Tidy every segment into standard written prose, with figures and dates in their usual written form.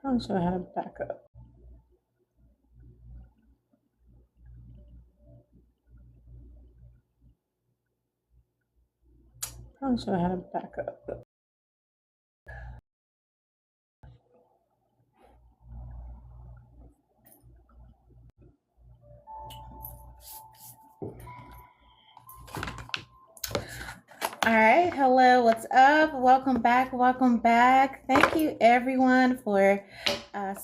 I'll show you how to back up. I'll show you how to back up. All right, hello, what's up? Welcome back, welcome back. Thank you everyone for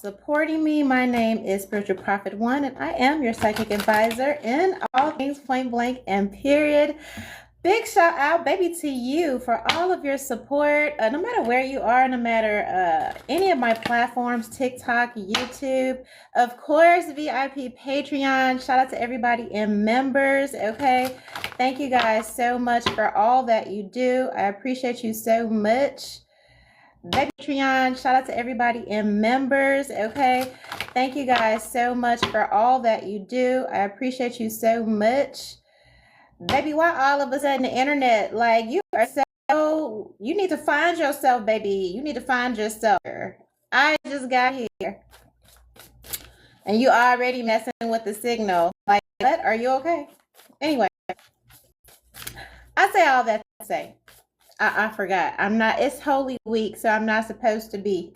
supporting me. My name is Spiritual Prophet One, and I am your psychic advisor in all things point blank and period. Big shout out, baby, to you for all of your support, no matter where you are, no matter any of my platforms, TikTok, YouTube, of course, VIP Patreon. Shout out to everybody in members, okay? Thank you guys so much for all that you do. I appreciate you so much. Baby Patreon, shout out to everybody in members, okay? Thank you guys so much for all that you do. I appreciate you so much. Baby, why all of a sudden the internet, like, you are so, you need to find yourself, baby. You need to find yourself. I just got here and you already messing with the signal. Like, what? Are you okay? Anyway, I say all that to say, I forgot. I'm not, it's Holy Week, so I'm not supposed to be.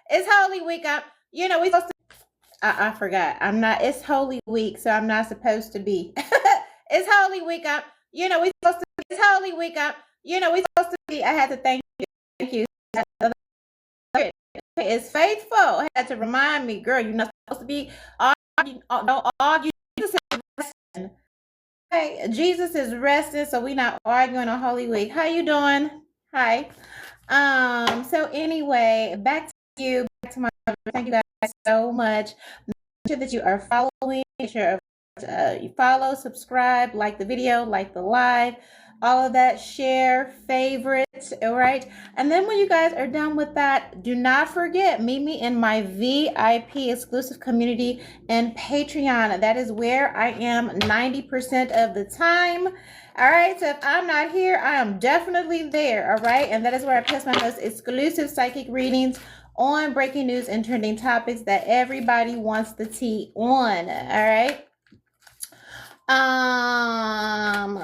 It's Holy Week. We supposed to, I forgot. I'm not, it's Holy Week, so I'm not supposed to be. It's Holy Week. We supposed to. It's Holy Week. We supposed to be. I had to thank you. Thank you. It's faithful. I had to remind me, girl. You're not supposed to be. Jesus is resting. Hey, Jesus is resting, so we're not arguing on Holy Week. How you doing? Hi. So anyway, back to you. Back to my. Thank you guys so much. Make sure that you are following. Make sure you follow, subscribe, like the video, like the live, all of that, share, favorite, all right? And then when you guys are done with that, do not forget, meet me in my VIP exclusive community and Patreon. That is where I am 90% of the time. All right, so if I'm not here, I am definitely there, all right? And that is where I post my most exclusive psychic readings on breaking news and trending topics that everybody wants the tea on, all right?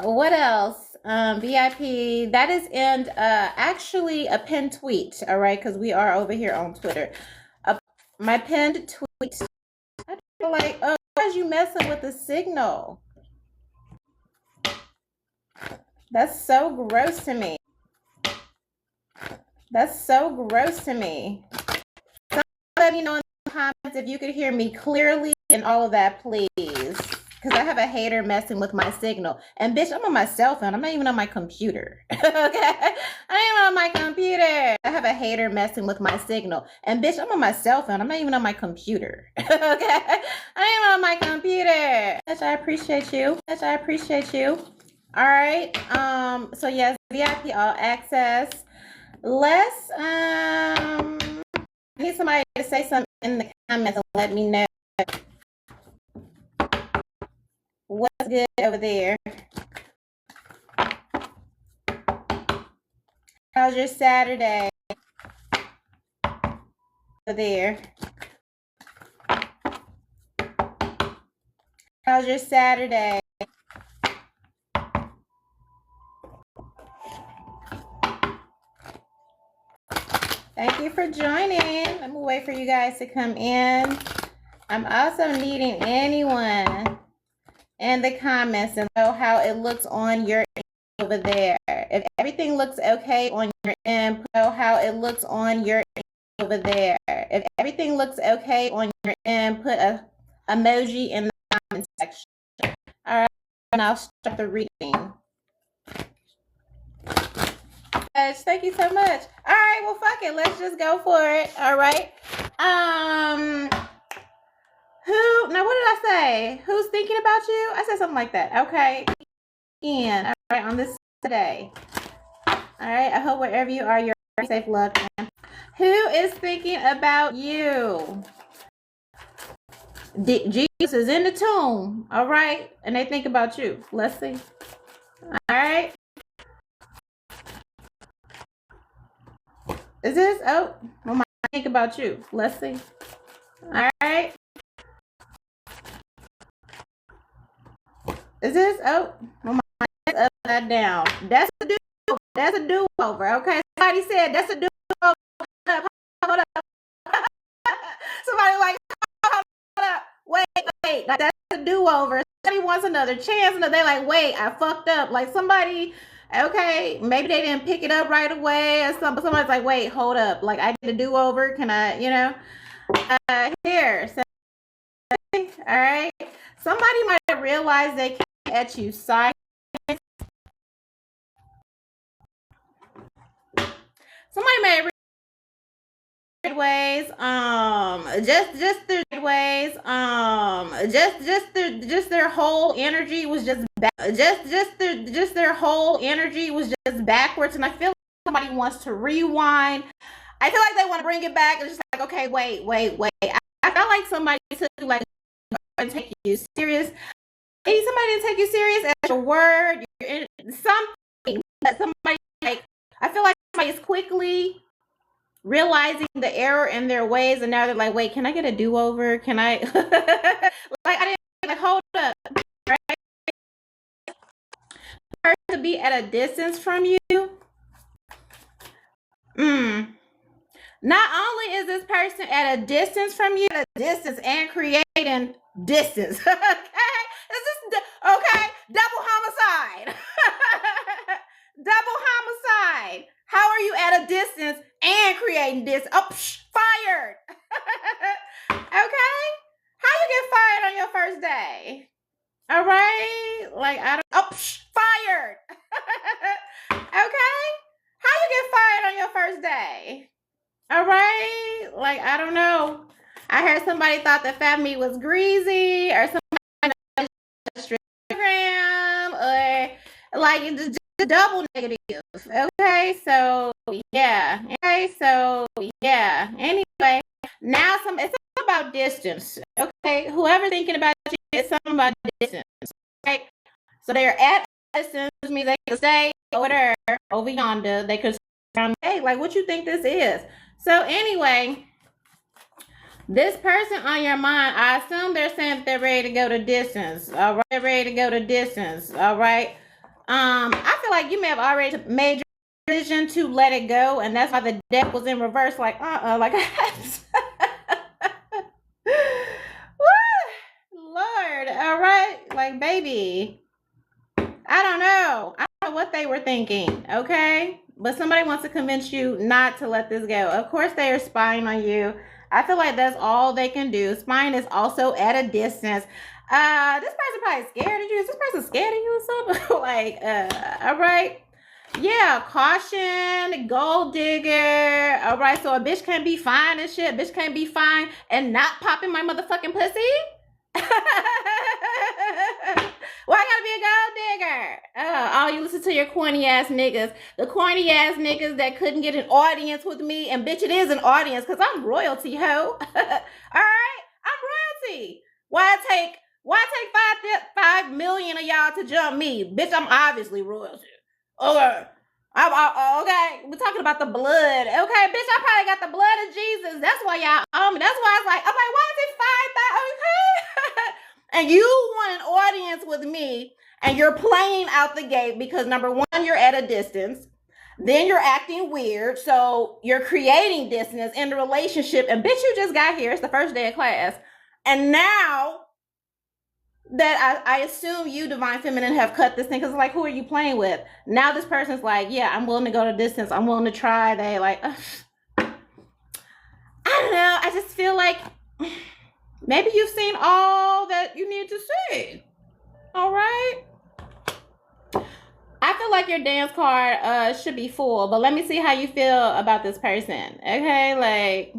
What else? VIP, that is in actually a pinned tweet, all right, because we are over here on Twitter. My pinned tweet. I feel like, oh, why are you messing with the signal? That's so gross to me. That's so gross to me. Let me know in the comments if you could hear me clearly and all of that, please. Because I have a hater messing with my signal. And bitch, I'm on my cell phone. I'm not even on my computer. Okay? I ain't on my computer. I have a hater messing with my signal. And bitch, I'm on my cell phone. I'm not even on my computer. Okay? I ain't on my computer. Bitch, I appreciate you. Bitch, I appreciate you. All right. So yes, VIP all access. Let's I need somebody to say something in the comments and let me know what's good over there. How's your Saturday over there? How's your Saturday? Thank you for joining. I'm gonna wait for you guys to come in. I'm also needing anyone in the comments to know how it looks on your end over there. If everything looks okay on your end, know how it looks on your end over there. If everything looks okay on your end, put a emoji in the comment section. All right, and I'll start the reading. Thank you so much. All right, well, fuck it. Let's just go for it. All right. Now what did I say? Who's thinking about you? I said something like that. Okay. And all right, on this today. All right. I hope wherever you are, you're safe, love. Who is thinking about you? Jesus is in the tomb. All right. And they think about you. Let's see. All right. Is this? Oh my think about you. Let's see. All right. Is this? Oh my, that's upside down. That's a do. That's a do-over. Okay. Somebody said that's a do-over. Hold up. Somebody like, hold up. Wait. Like, that's a do-over. Somebody wants another chance, and they're like, wait, I fucked up. Like somebody. Okay, maybe they didn't pick it up right away or something. Somebody's like, wait, hold up. Like I did a do-over. Can I, here. So, all right. Somebody might have realized they came at you side. Somebody may have ways, just their ways, just their whole energy was just their whole energy was just backwards, and I feel like somebody wants to rewind. I feel like they want to bring it back. It's just like, okay, wait. I felt like somebody took like and take you serious. Maybe somebody didn't take you serious as your word. Something that somebody like. I feel like somebody is quickly realizing the error in their ways, and now they're like, wait, can I get a do-over? Can I like I didn't like hold up, right? To be at a distance from you. Not only is this person at a distance from you, at a distance and creating distance. Okay? This is okay, double homicide. Double homicide. How are you at a distance and creating this? Oh, fired. Okay? How you get fired on your first day? All right? Like, I don't. Oh, fired. Okay? How you get fired on your first day? All right? Like, I don't know. I heard somebody thought that fat meat was greasy, or somebody on Instagram, or like just double negative. Okay, so yeah. Anyway, now it's about distance. Okay, whoever thinking about you, it's something about distance. Okay, so they're at distance, means they can stay over there, over yonder. They could say, hey, like, what you think this is? So anyway, this person on your mind, I assume they're saying they're ready to go to distance. All right, they're ready to go to distance. All right. I feel like you may have already made your decision to let it go, and that's why the deck was in reverse. Like, like, Lord, all right, like, baby, I don't know what they were thinking. Okay, but somebody wants to convince you not to let this go. Of course, they are spying on you. I feel like that's all they can do. Spying is also at a distance. This person probably scared of you. Is this person scared of you or something? Like, all right. Yeah, caution, gold digger. All right, so a bitch can't be fine and shit. Bitch can't be fine and not popping my motherfucking pussy. Why I gotta be a gold digger? Oh, you listen to your corny ass niggas. The corny ass niggas that couldn't get an audience with me. And bitch, it is an audience because I'm royalty, ho. Alright? I'm royalty. Why take 5 million of y'all to jump me? Bitch, I'm obviously royalty. Okay. Okay, we're talking about the blood. Okay, bitch, I probably got the blood of Jesus. That's why y'all that's why I'm like, why is it 5,000? Okay. And you want an audience with me, and you're playing out the gate because number one, you're at a distance. Then you're acting weird. So you're creating distance in the relationship. And bitch, you just got here. It's the first day of class. And now that I assume you, Divine Feminine, have cut this thing, because like, who are you playing with? Now this person's like, yeah, I'm willing to go to distance. I'm willing to try. They like, I don't know. I just feel like maybe you've seen all that you need to see. All right. I feel like your dance card should be full, but let me see how you feel about this person. Okay, like,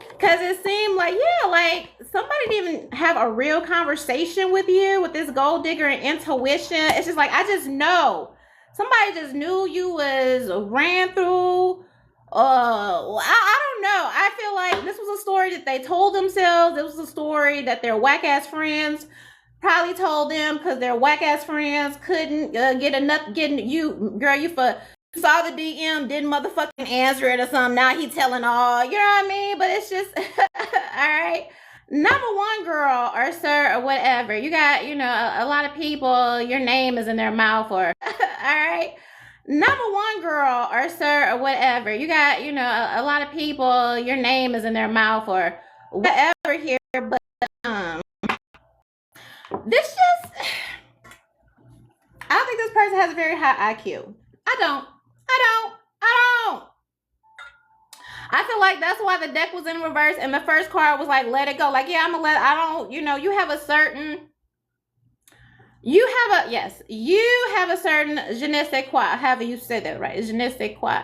because it seemed like, yeah, like somebody didn't even have a real conversation with you with this gold digger and intuition. It's just like, I just know. Somebody just knew you was ran through. I don't know. I feel like this was a story that they told themselves. It was a story that their whack ass friends probably told them because their whack ass friends couldn't get enough getting you, girl, you for saw the DM, didn't motherfucking answer it or something. Now he telling all, you know what I mean? But it's just, all right. Number one, girl or sir or whatever. You got, a lot of people, your name is in their mouth or, all right. Number one, girl or sir or whatever. You got, a lot of people, your name is in their mouth or whatever here. But this just, I don't think this person has a very high IQ. I don't. I feel like that's why the deck was in reverse and the first card was like, let it go. Like, yeah, I'm gonna I don't, you have a certain, you have a certain je ne sais quoi. However you say that, right? Je ne sais quoi.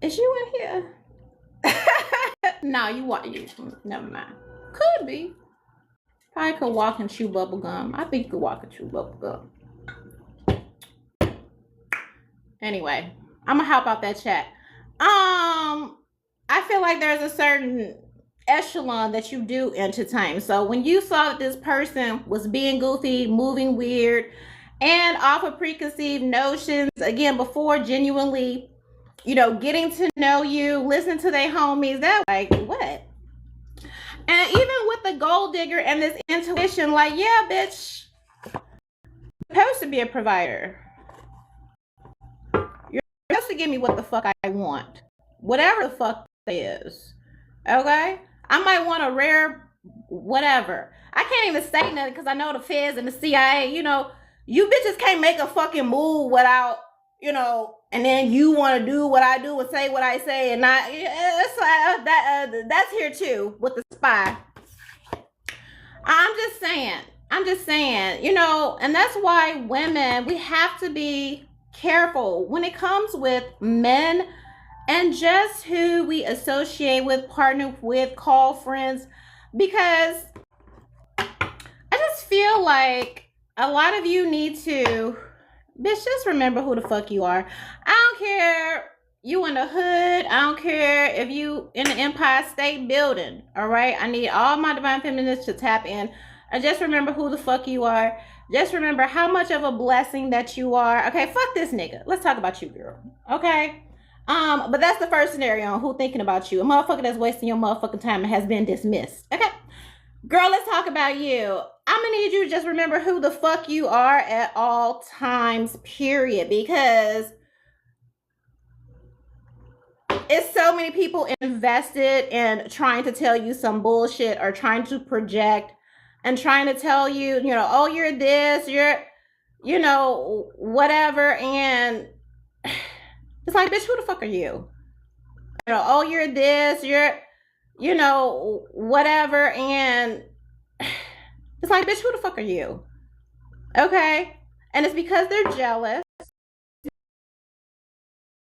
Is you in here? No, you, never mind. Could be. Probably could walk and chew bubble gum. I think you could walk and chew bubble gum. Anyway, I'm gonna help out that chat. I feel like there's a certain echelon that you do entertain. So when you saw that this person was being goofy, moving weird, and off of preconceived notions, again, before genuinely, getting to know you, listening to their homies, that like, what? And even with the gold digger and this intuition, like, yeah, bitch, you're supposed to be a provider. You're supposed to give me what the fuck I want. Whatever the fuck it is. Okay? I might want a rare whatever. I can't even say nothing because I know the feds and the CIA, you bitches can't make a fucking move without, and then you want to do what I do and say what I say and not, that's here too with the spy. I'm just saying, and that's why women, we have to be careful when it comes with men and just who we associate with, partner with, call friends, because I just feel like a lot of you need to, bitch, just remember who the fuck you are. I don't care you in the hood. I don't care if you in the Empire State Building, all right? I need all my divine feminists to tap in. And just remember who the fuck you are. Just remember how much of a blessing that you are. Okay, fuck this nigga. Let's talk about you, girl. Okay? But that's the first scenario on who thinking about you. A motherfucker that's wasting your motherfucking time and has been dismissed. Okay? Girl, let's talk about you. I'm gonna need you to just remember who the fuck you are at all times, period. Because it's so many people invested in trying to tell you some bullshit or trying to project and trying to tell you, oh, you're this, you're, whatever. And it's like, bitch, who the fuck are you? Oh, you're this, you're, whatever. And it's like, bitch, who the fuck are you? Okay? And it's because they're jealous.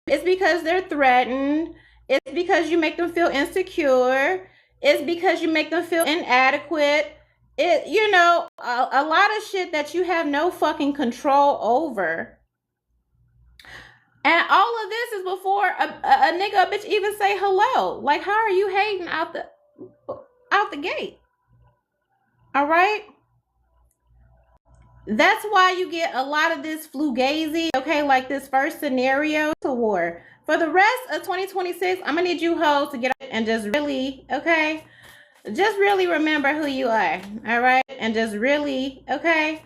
It's because they're threatened. It's because you make them feel insecure. It's because you make them feel inadequate. A lot of shit that you have no fucking control over. And all of this is before a nigga, a bitch even say hello. Like, how are you hating out the gate? All right? That's why you get a lot of this flugazi, okay, like this first scenario to war. For the rest of 2026, I'm gonna need you hoes to get up and just really, okay, just really remember who you are, all right? And just really, okay,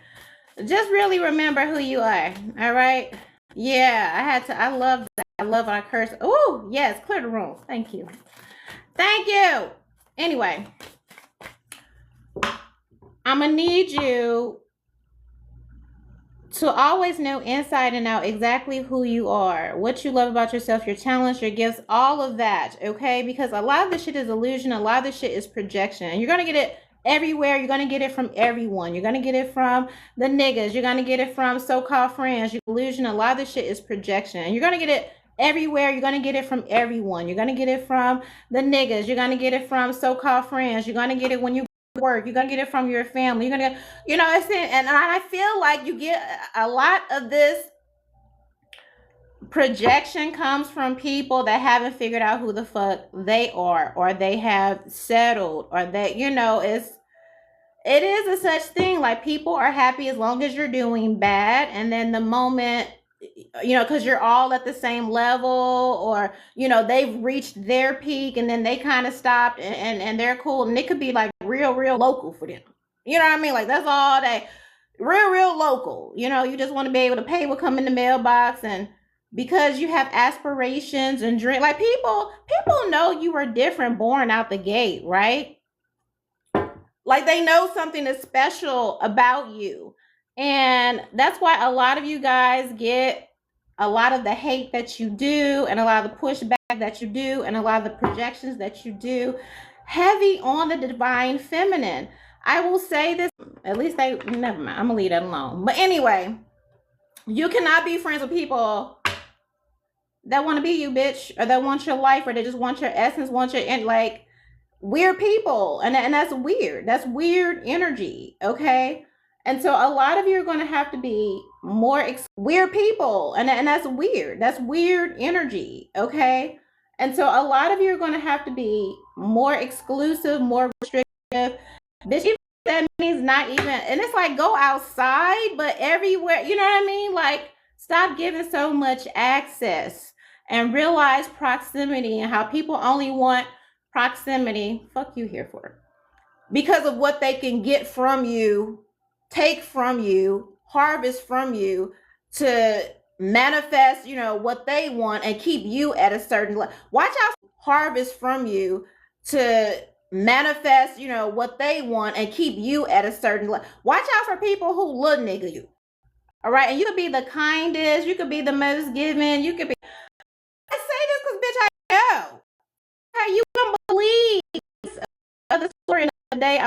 just really remember who you are, all right? Yeah, I love that. I love when I curse. Oh, yes, clear the room. Thank you. Thank you. Anyway, I'm gonna need you to always know inside and out exactly who you are, what you love about yourself, your talents, your gifts, all of that, okay? Because a lot of this shit is illusion. A lot of this shit is projection. And you're going to get it everywhere. You're going to get it from everyone. You're going to get it from the niggas. You're going to get it from so-called friends. Illusion. A lot of this shit is projection. And you're going to get it everywhere. You're going to get it from everyone. You're going to get it from the niggas. You're going to get it from so-called friends. You're going to get it when you work. You're gonna get it from your family. You're gonna get, and I feel like you get a lot of this projection comes from people that haven't figured out who the fuck they are, or they have settled, or that it is a such thing. Like, people are happy as long as you're doing bad, and then the moment because you're all at the same level, or they've reached their peak and then they kind of stopped, and they're cool, and it could be like real local for them. You know what I mean? Like that's all they real local. You just want to be able to pay what come in the mailbox, and because you have aspirations and dream, like people know you are different born out the gate, right? Like they know something is special about you. And that's why a lot of you guys get a lot of the hate that you do, and a lot of the pushback that you do, and a lot of the projections that you do, heavy on the divine feminine. I will say this, at least never mind, I'm gonna leave that alone. But anyway, you cannot be friends with people that want to be you, bitch, or that want your life, or they just want your essence, want your, and like, weird people, and that's weird. That's weird energy, okay? And so a lot of you are going to have to be more weird people, and that's weird. That's weird energy, okay? And so a lot of you are going to have to be more exclusive, more restrictive. Bitch, even that means not even, and it's like go outside, but everywhere, you know what I mean? Like stop giving so much access, and realize proximity, and how people only want proximity. Fuck you here for, because of what they can get from you, take from you, harvest from you, to manifest what they want and keep you at a certain level. Watch out for harvest from you to manifest what they want and keep you at a certain level. Watch out for people who little nigga you. All right? And you could be the kindest, you could be the most giving, you could be, I say this because bitch I know. You can believe the story of the day,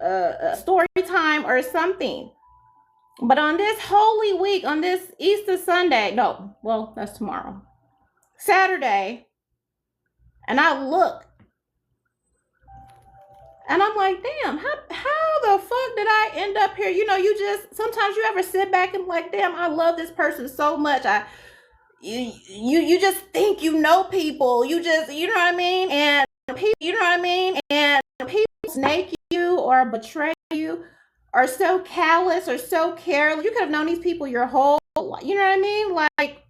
a story time or something. But on this holy week, on this Easter Sunday, no, well, that's tomorrow, Saturday, and I look, and I'm like, damn, how the fuck did I end up here? You just, sometimes you ever sit back and like, damn, I love this person so much. You just think people. You just, you know what I mean? And people, And people snake you or betray you, or so callous or so careless. You could have known these people your whole life. You know what I mean? Like,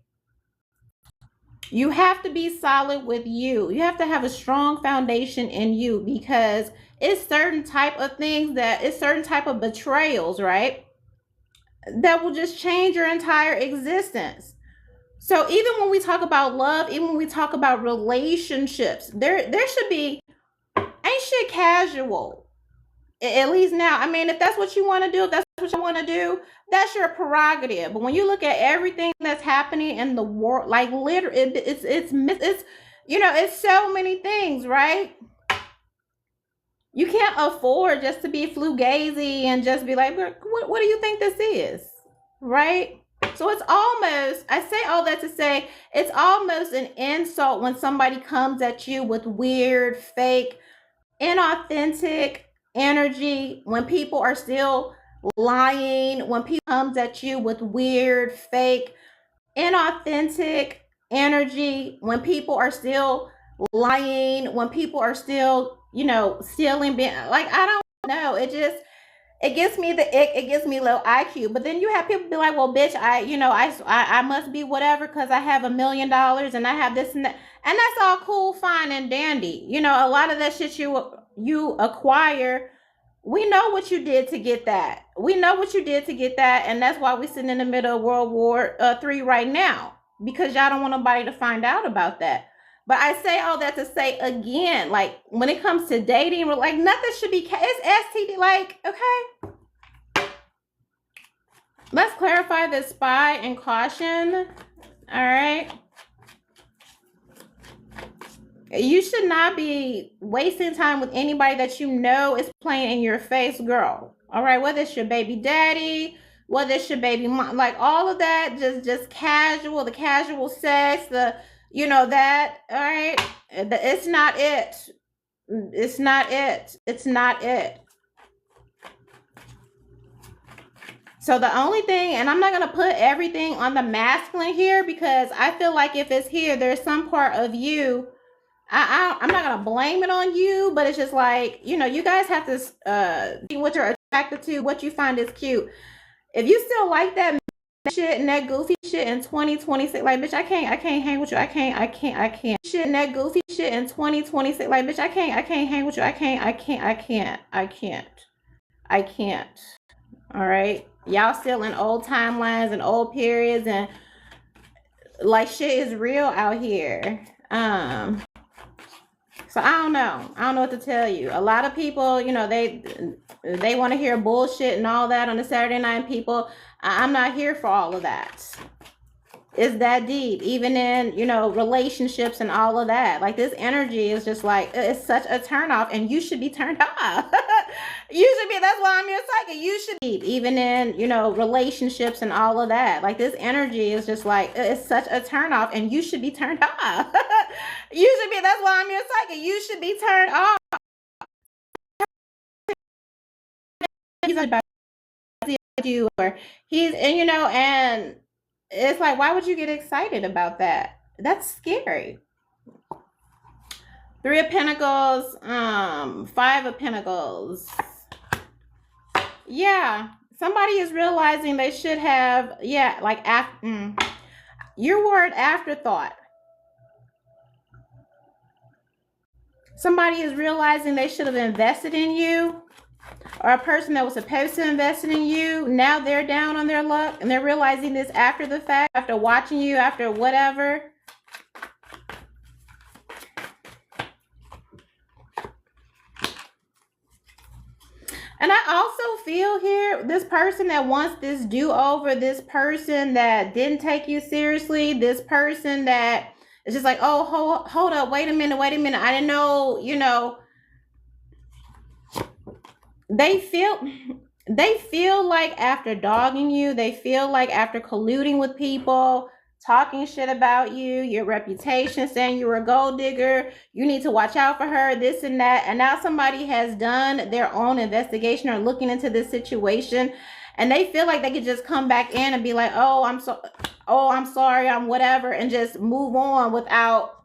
you have to be solid with you. You have to have a strong foundation in you, because it's certain type of things, it's certain type of betrayals, right, that will just change your entire existence. So even when we talk about love, even when we talk about relationships, there should be, ain't shit casual. At least now. I mean, if that's what you want to do, if that's what you want to do, that's your prerogative. But when you look at everything that's happening in the world, like literally, it's it's so many things, right? You can't afford just to be flugazy and just be like, what do you think this is, right? So it's almost, I say all that to say, it's almost an insult when somebody comes at you with weird, fake, inauthentic energy, when people are still lying, when people comes at you with weird, fake, inauthentic energy, when people are still lying, when people are still, stealing, like, I don't know. It gives me it gives me low IQ. But then you have people be like, well, bitch, I must be whatever because I have $1 million and I have this and that. And that's all cool, fine, and dandy. A lot of that shit you acquire, we know what you did to get that. We know what you did to get that. And that's why we're sitting in the middle of World War III right now, because y'all don't want nobody to find out about that. But I say all that to say, again, like, when it comes to dating, we're like, nothing should be, it's STD, like, okay. Let's clarify the spy and caution. All right. You should not be wasting time with anybody that you know is playing in your face, girl. All right. Whether it's your baby daddy, whether it's your baby mom, like all of that, just casual, the casual sex, that, all right. It's not it. It's not it. It's not it. So the only thing, and I'm not going to put everything on the masculine here, because I feel like if it's here, there's some part of you, I'm not going to blame it on you, but it's just like, you guys have to see what you're attracted to, what you find is cute. If you still like that shit and that goofy shit in 2026, like bitch, I can't hang with you. I can't. Shit and that goofy shit in 2026, like bitch, I can't hang with you. I can't. All right. Y'all still in old timelines and old periods, and like shit is real out here. So I don't know. I don't know what to tell you. A lot of people, you know, they want to hear bullshit and all that on the Saturday night. People, I'm not here for all of that. It's that deep, even in, you know, relationships and all of that. Like, this energy is just like, it's such a turnoff, and you should be turned off. You should be, that's why I'm your psychic. You should be, even in, you know, relationships and all of that. Like, this energy is just like, it's such a turnoff, and you should be turned off. You should be, that's why I'm your psychic. You should be turned off. He's about you, or he's, and you know, and it's like, why would you get excited about that? That's scary. 3 of Pentacles, 5 of Pentacles. Yeah, somebody is realizing they should have, yeah, like your word, afterthought. Somebody is realizing they should have invested in you, or a person that was supposed to invest in you, now they're down on their luck, and they're realizing this after the fact, after watching you, after whatever. And I also feel here, this person that wants this do-over, this person that didn't take you seriously, this person that is just like, oh, hold up, wait a minute, I didn't know, you know. They feel like after dogging you, they feel like after colluding with people, talking shit about you, your reputation, saying you're a gold digger, you need to watch out for her, this and that. And now somebody has done their own investigation or looking into this situation, and they feel like they could just come back in and be like, oh, I'm sorry, I'm whatever, and just move on without.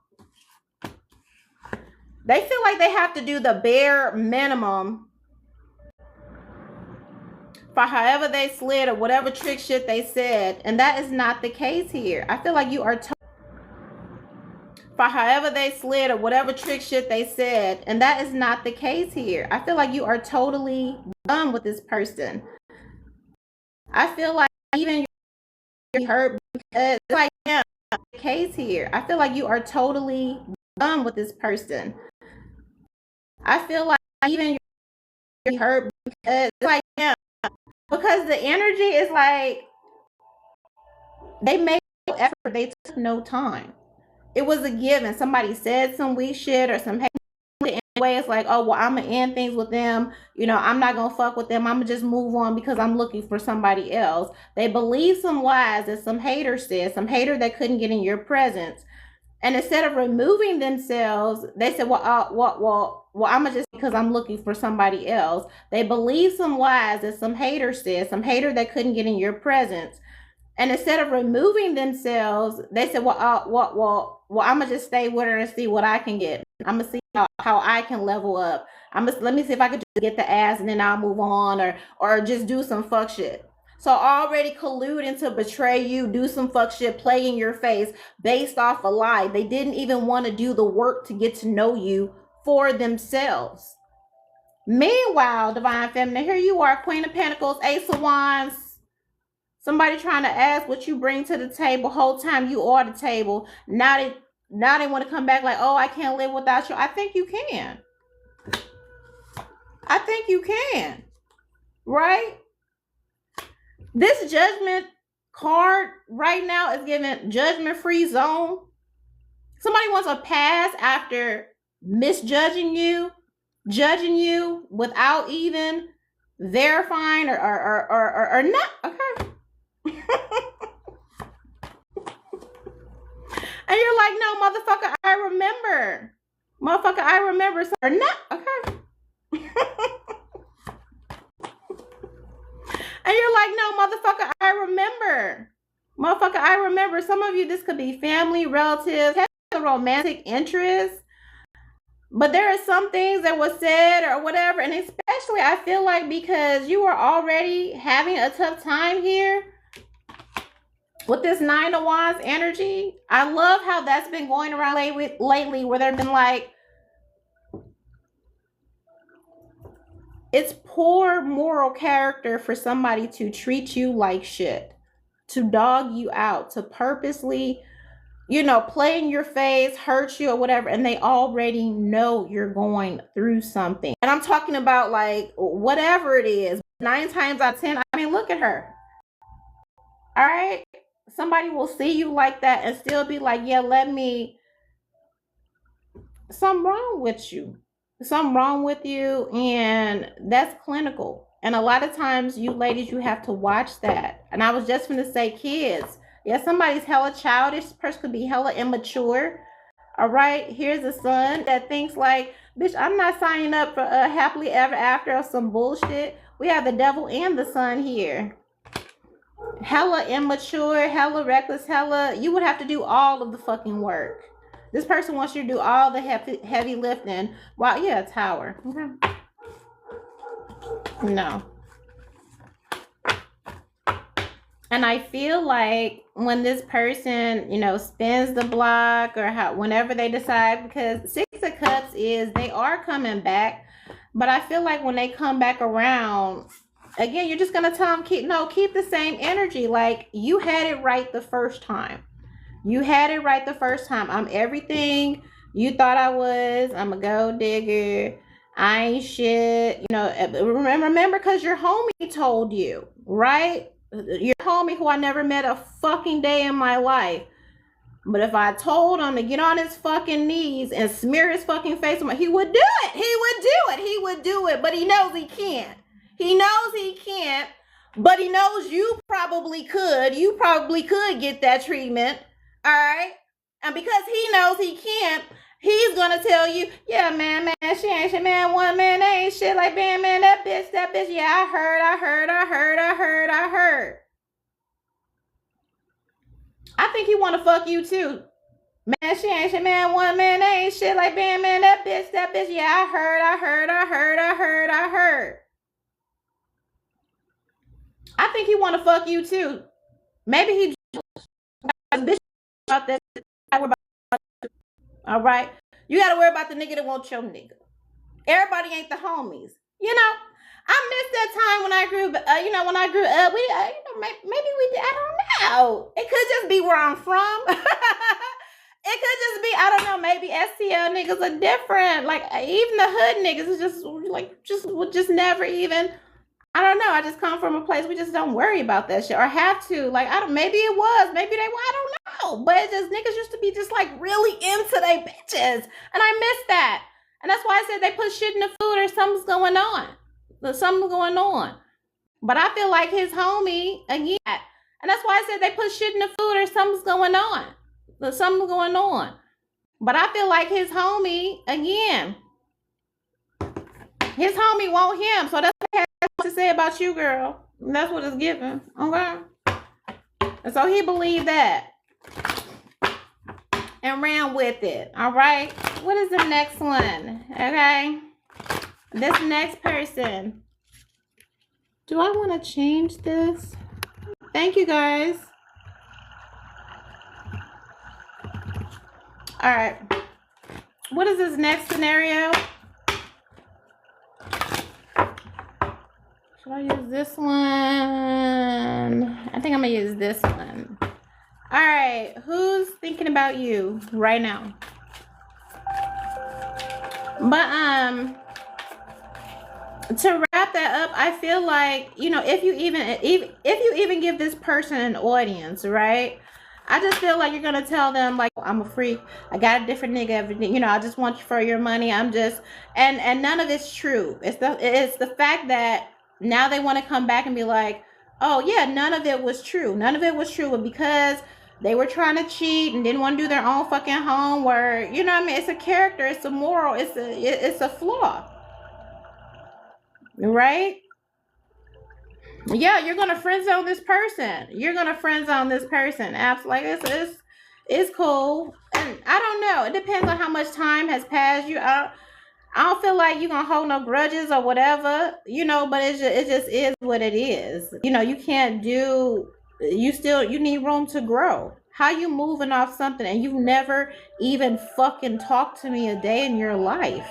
They feel like they have to do the bare minimum for however they slid or whatever trick shit they said. And that is not the case here. I feel like you are for however they slid or whatever trick shit they said. And that is not the case here. I feel like you are totally done with this person. I feel like even you hurt because like, yeah, the case here. I feel like you are totally done with this person. I feel like even you hurt because like, yeah, because the energy is like, they made no effort, they took no time. It was a given. Somebody said some weak shit or some hate in a way. It's like, oh, well, I'm gonna end things with them. You know, I'm not gonna fuck with them. I'm gonna just move on because I'm looking for somebody else. They believe some lies that some hater said, some hater that couldn't get in your presence. And instead of removing themselves, they said, well, I'm just because I'm looking for somebody else. They believe some lies that some hater said, some hater that couldn't get in your presence. And instead of removing themselves, they said, well, I'm gonna just stay with her and see what I can get. I'm gonna see how I can level up. Let me see if I could just get the ass and then I'll move on, or just do some fuck shit. So already colluding to betray you, do some fuck shit, play in your face based off a lie. They didn't even want to do the work to get to know you for themselves. Meanwhile, Divine Feminine, here you are, Queen of Pentacles, Ace of Wands. Somebody trying to ask what you bring to the table. Whole time you are the table. Now they want to come back like, oh, I can't live without you. I think you can. I think you can. Right? This Judgment card right now is giving judgment-free zone. Somebody wants a pass after misjudging you, judging you without even verifying or not. Okay. And you're like, no, motherfucker, I remember. Motherfucker, I remember. Or not. Okay. And you're like, no, motherfucker, I remember. Motherfucker, I remember. Some of you, this could be family, relatives, have a romantic interest. But there are some things that were said or whatever, and especially especially I feel like because you are already having a tough time here with this Nine of Wands energy. I love how that's been going around lately where they've been like, it's poor moral character for somebody to treat you like shit, to dog you out, to purposely, play in your face, hurt you or whatever, and they already know you're going through something. And I'm talking about like whatever it is. 9 times out of 10, I mean, look at her. All right? Somebody will see you like that and still be like, yeah, something wrong with you. Something wrong with you, and that's clinical. And a lot of times, you ladies, you have to watch that. And I was just going to say, kids. Yeah, somebody's hella childish. This person could be hella immature. All right, here's a son that thinks like, bitch, I'm not signing up for a happily ever after or some bullshit. We have the devil and the son here. Hella immature, hella reckless, you would have to do all of the fucking work. This person wants you to do all the heavy lifting. Wow, yeah, Tower. Okay. No. And I feel like when this person, spins the block or whenever they decide, because 6 of Cups is they are coming back, but I feel like when they come back around, again, you're just going to tell them, keep the same energy. Like, you had it right the first time. You had it right the first time. I'm everything you thought I was. I'm a gold digger. I ain't shit. Remember, because your homie told you, right? Your homie who I never met a fucking day in my life. But if I told him to get on his fucking knees and smear his fucking face, he would do it. He would do it. But he knows he can't. He knows he can't. But he knows you probably could. You probably could get that treatment. All right, and because he knows he can't, he's gonna tell you, yeah, man, she ain't shit, man, one man ain't shit, like, man, that bitch, yeah, I heard. I think he wanna fuck you too. Man, she ain't shit, man, one man ain't shit, like, man, that bitch, yeah, I heard. I think he wanna fuck you too. Maybe he bitch about that. All right, you gotta worry about the nigga that wants your nigga. Everybody ain't the homies. I missed that time when I grew up. We, maybe we did. I don't know. It could just be where I'm from. It could just be, I don't know. Maybe STL niggas are different. Like, even the hood niggas is just never even. I don't know. I just come from a place we just don't worry about that shit or have to. Like, maybe it was. Maybe they were. I don't know. But it just, niggas used to be just like really into they bitches. And I miss that. And that's why I said they put shit in the food or something's going on. Something's going on. But I feel like his homie, again. And that's why I said they put shit in the food or something's going on. Something's going on. But I feel like his homie, again. His homie want him. So that's what to say about you, girl. And that's what it's given. Okay. And so he believed that and ran with it. All right. What is the next one? Okay. This next person. Do I want to change this? Thank you, guys. All right. What is this next scenario? Should I use this one? I think I'm gonna use this one. All right, who's thinking about you right now? But to wrap that up, I feel like, if you even give this person an audience, right? I just feel like you're gonna tell them like, I'm a freak. I got a different nigga. Everything. I just want you for your money. I'm just and none of it's true. It's the fact that now they want to come back and be like, oh yeah, none of it was true. None of it was true, but because they were trying to cheat and didn't want to do their own fucking homework. You know what I mean? It's a character. It's a moral. It's a flaw, right? Yeah, you're gonna friend zone this person. Absolutely. It's cool. And I don't know. It depends on how much time has passed. I don't feel like you're gonna hold no grudges or whatever, but it just is what it is. You can't do you need room to grow. How you moving off something and you never even fucking talked to me a day in your life?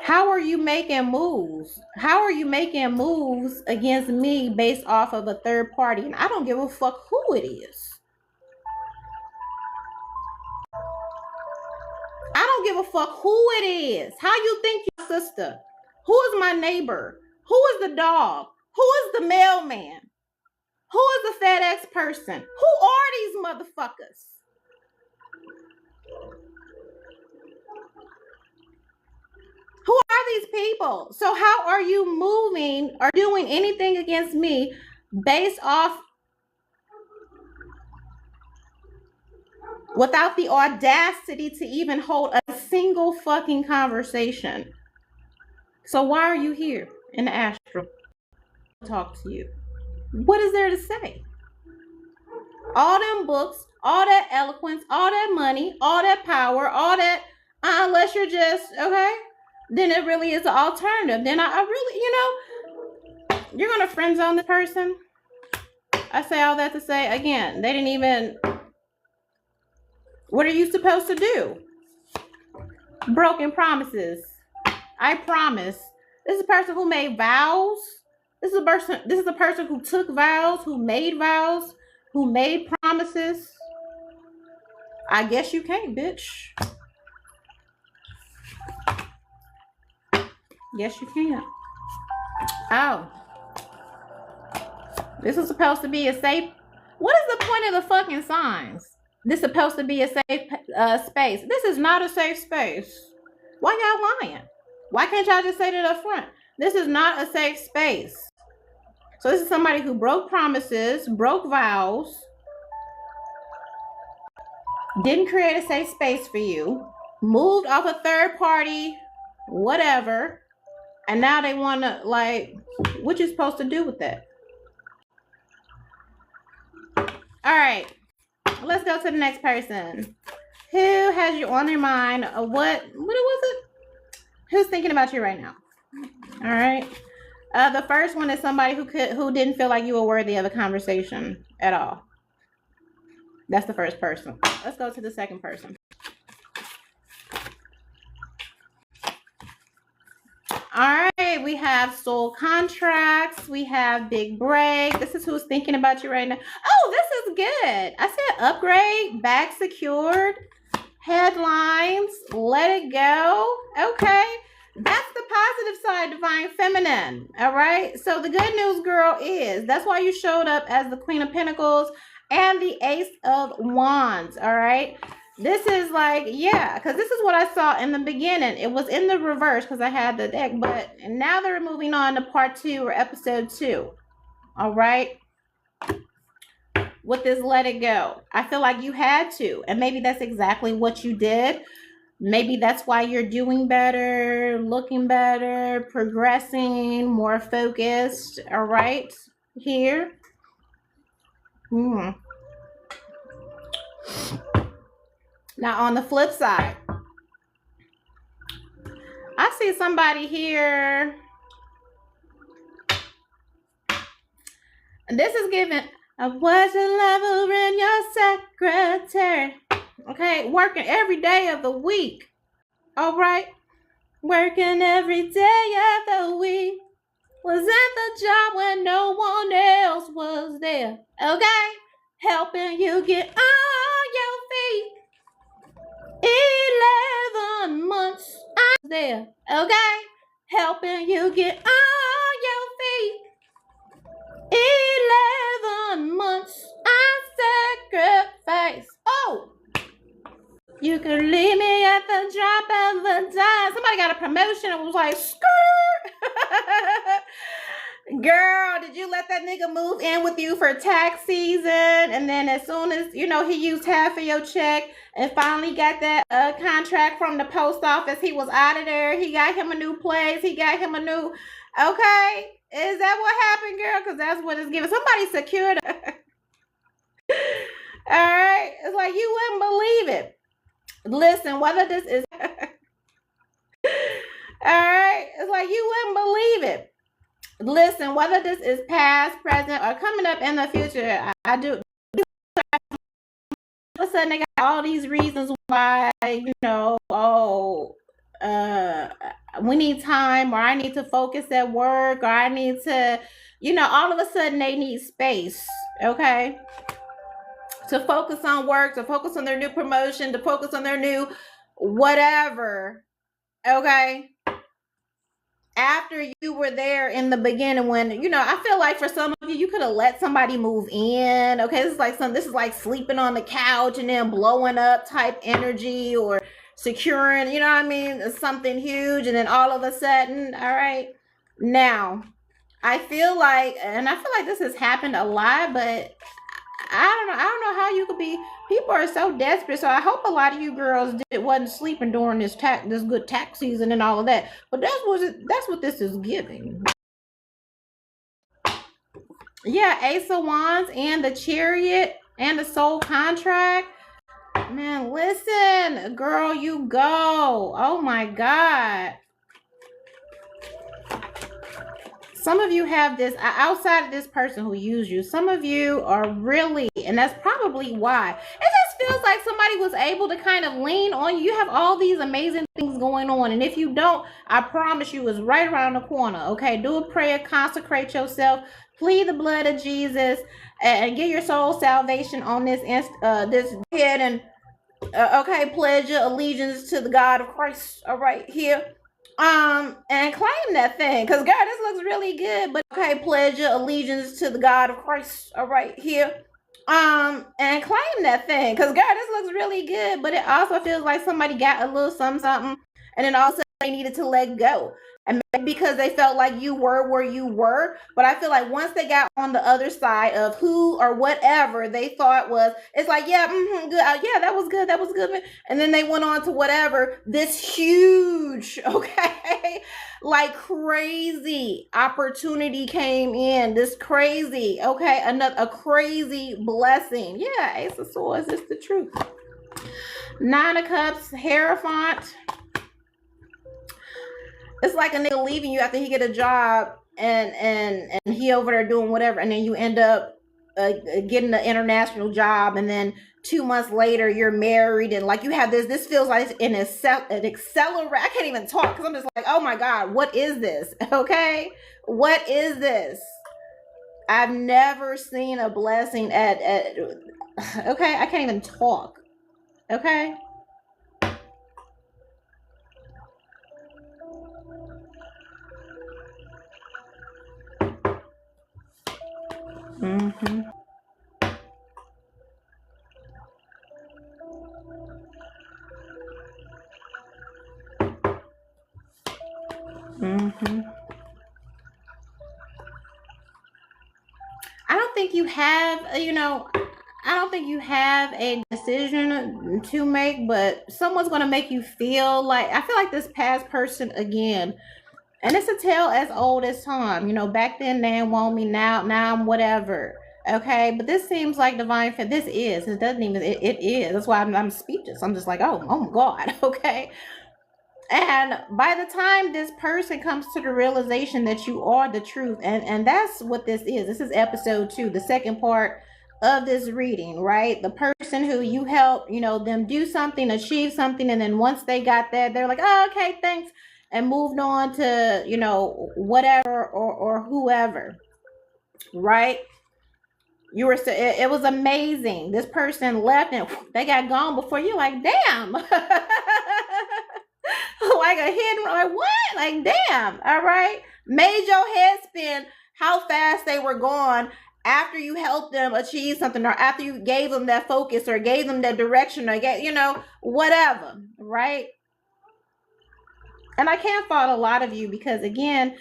How are you making moves? How are you making moves against me based off of a third party? And I don't give a fuck who it is. I don't give a fuck who it is. How you think your sister? Who is my neighbor? Who is the dog? Who is the mailman? Who is the FedEx person? Who are these motherfuckers? Who are these people? So how are you moving or doing anything against me based off without the audacity to even hold a single fucking conversation? So why are you here in the astral? Talk to you. What is there to say? All them books, all that eloquence, all that money, all that power, all that, unless you're just, okay, then it really is an alternative. Then I really, you're going to friend zone the person. I say all that to say, again, they didn't even, what are you supposed to do? Broken promises. I promise. This is a person who made vows. This is a person who took vows, who made vows, who made promises. I guess you can't, bitch. Yes, you can. Oh. This is supposed to be a safe. What is the point of the fucking signs? This is supposed to be a safe space. This is not a safe space. Why y'all lying? Why can't y'all just say that up front? This is not a safe space. So this is somebody who broke promises, broke vows, didn't create a safe space for you, moved off a third party, whatever, and now they want to, like, what you supposed to do with that? All right, let's go to the next person. Who has you on their mind? What was it? Who's thinking about you right now? All right. The first one is somebody who didn't feel like you were worthy of a conversation at all. That's the first person. Let's go to the second person. All right, we have soul contracts. We have big break. This is who's thinking about you right now. Oh, this is good. I said upgrade, bag secured, headlines, let it go. Okay. That's the positive side, divine feminine. All right. So the good news, girl, is that's why you showed up as the Queen of Pentacles and the Ace of Wands. All right. This is like, yeah, because this is what I saw in the beginning. It was in the reverse because I had the deck, but now they're moving on to part 2 or episode 2. All right. With this let it go. I feel like you had to, and maybe that's exactly what you did. Maybe that's why you're doing better, looking better, progressing, more focused. All right, here. Now, on the flip side, I see somebody here. This is giving, I was a lover and your secretary. Okay, working every day of the week. All right, working every day of the week. Was at the job when no one else was there. Okay, helping you get on your feet. 11 months I was there. Okay, helping you get on your feet. 11 months I sacrifice. Oh. You can leave me at the drop of a dime. Somebody got a promotion and was like, skirt. Girl, did you let that nigga move in with you for tax season? And then as soon as, he used half of your check and finally got that contract from the post office, he was out of there. He got him a new place. He got him a new, okay. Is that what happened, girl? Because that's what it's giving. Somebody secured. All right. It's like you wouldn't believe it. Listen, whether this is like you wouldn't believe it. Listen, whether this is past, present, or coming up in the future, I do. All of a sudden, they got all these reasons why, uh, we need time, or I need to focus at work, or I need to, all of a sudden they need space, okay? To focus on work, to focus on their new promotion, to focus on their new whatever, okay? After you were there in the beginning, when I feel like for some of you, you could have let somebody move in. Okay, this is like sleeping on the couch and then blowing up type energy, or securing, you know what I mean, something huge, and then all of a sudden, all right. Now, I feel like this has happened a lot, but I don't know how you could be. People are so desperate. So I hope a lot of you girls wasn't sleeping during this good tax season and all of that. But that's what this is giving. Yeah, Ace of Wands and the Chariot and the Soul Contract. Man, listen, girl, you go. Oh my God. Some of you have this, outside of this person who used you, some of you are really, and that's probably why. It just feels like somebody was able to kind of lean on you. You have all these amazing things going on. And if you don't, I promise you, it's right around the corner. Okay, do a prayer, consecrate yourself, plead the blood of Jesus, and get your soul salvation on this head, and okay, pledge your allegiance to the God of Christ. All right, here. And claim that thing, because God, this looks really good. But okay, pledge your allegiance to the God of Christ. All right, here. And claim that thing, because God, this looks really good. But it also feels like somebody got a little something, and then also they needed to let go. And maybe because they felt like you were where you were. But I feel like once they got on the other side of who or whatever they thought was, it's like, yeah, good. Yeah, that was good. That was good. And then they went on to whatever, this huge, okay, like crazy opportunity came in. This crazy, okay, a crazy blessing. Yeah, Ace of Swords is the truth. Nine of Cups, Hierophant. It's like a nigga leaving you after he get a job, and he over there doing whatever, and then you end up getting an international job, and then 2 months later you're married, and like you have this feels like an accelerate. I can't even talk because I'm just like, oh my God, what is this? Okay, what is this? I've never seen a blessing at okay, I can't even talk. Okay. Mm-hmm. Mm-hmm. I don't think you have, I don't think you have a decision to make, but someone's going to make you feel like, I feel like this past person again, and it's a tale as old as time. Back then they didn't want me, now I'm whatever. Okay, but this seems like divine fit. This is. It doesn't even. It is. That's why I'm speechless. I'm just like, oh my God. Okay. And by the time this person comes to the realization that you are the truth, and that's what this is. This is episode 2, the second part of this reading, right? The person who you help, them do something, achieve something, and then once they got that, they're like, oh, okay, thanks, and moved on to, whatever or whoever, right? You were so, it was amazing. This person left and they got gone before you. Like, damn. Like a hidden, like what? Like, damn. All right. Made your head spin how fast they were gone after you helped them achieve something, or after you gave them that focus, or gave them that direction, or whatever. Right. And I can't fault a lot of you, because again,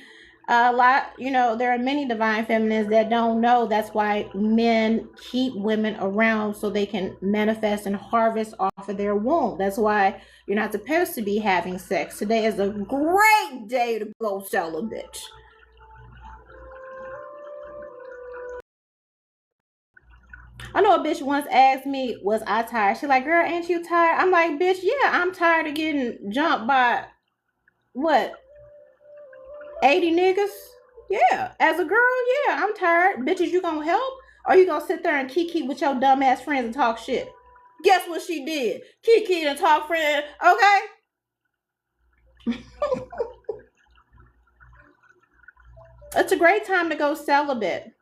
there are many divine feminines that don't know. That's why men keep women around, so they can manifest and harvest off of their womb. That's why you're not supposed to be having sex. Today is a great day to go celibate. I know a bitch once asked me, was I tired? She's like, girl, ain't you tired? I'm like, bitch, yeah, I'm tired of getting jumped by what? 80 niggas? Yeah. As a girl, yeah, I'm tired. Bitches, you gonna help? Or you gonna sit there and kiki with your dumb ass friends and talk shit? Guess what she did? Kiki and talk friend. Okay. It's a great time to go celibate.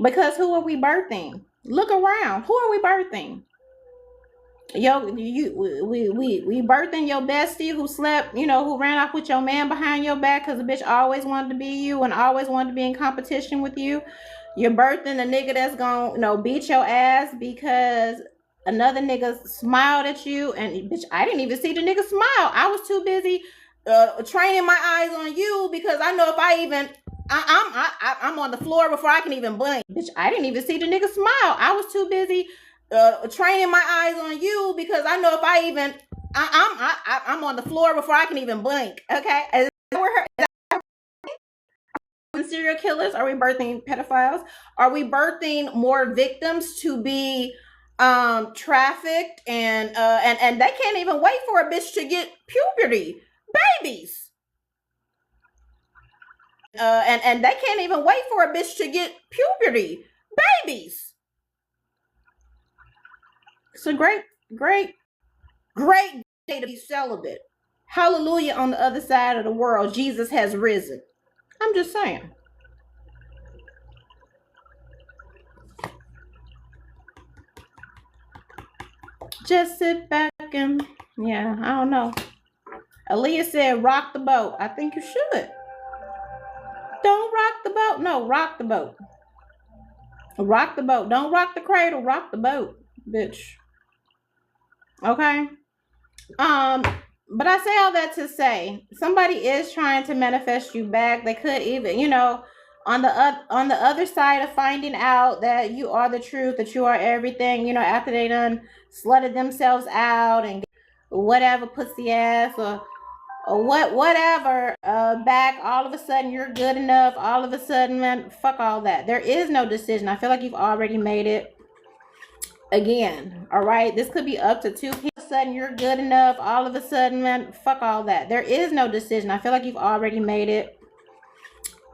Because who are we birthing? Look around. Who are we birthing? We birthing your bestie who slept, who ran off with your man behind your back because the bitch always wanted to be you and always wanted to be in competition with you. You're birthing a nigga that's gonna, beat your ass because another nigga smiled at you, and bitch, I didn't even see the nigga smile. I was too busy training my eyes on you because I know if I even I'm on the floor before I can even blink. Bitch, I didn't even see the nigga smile. I was too busy training my eyes on you because I know if I even I'm on the floor before I can even blink. Okay, is that serial killers? Are we birthing pedophiles? Are we birthing more victims to be trafficked and they can't even wait for a bitch to get puberty? Babies. And they can't even wait for a bitch to get puberty. Babies. It's a great day to be celibate. Hallelujah, on the other side of the world, Jesus has risen. I'm just saying. Just sit back and, yeah, I don't know. Aaliyah said, rock the boat. I think you should. Don't rock the boat. No, rock the boat. Rock the boat. Don't rock the cradle. Rock the boat, bitch. Okay? But I say all that to say somebody is trying to manifest you back. They could even, on the other side of finding out that you are the truth, that you are everything, after they done slutted themselves out and whatever pussy ass or whatever back, all of a sudden you're good enough. All of a sudden, man, fuck all that. There is no decision. I feel like you've already made it. Again, all right, this could be up to 2 people. All of a sudden you're good enough. All of a sudden, man, fuck all that. There is no decision. I feel like you've already made it.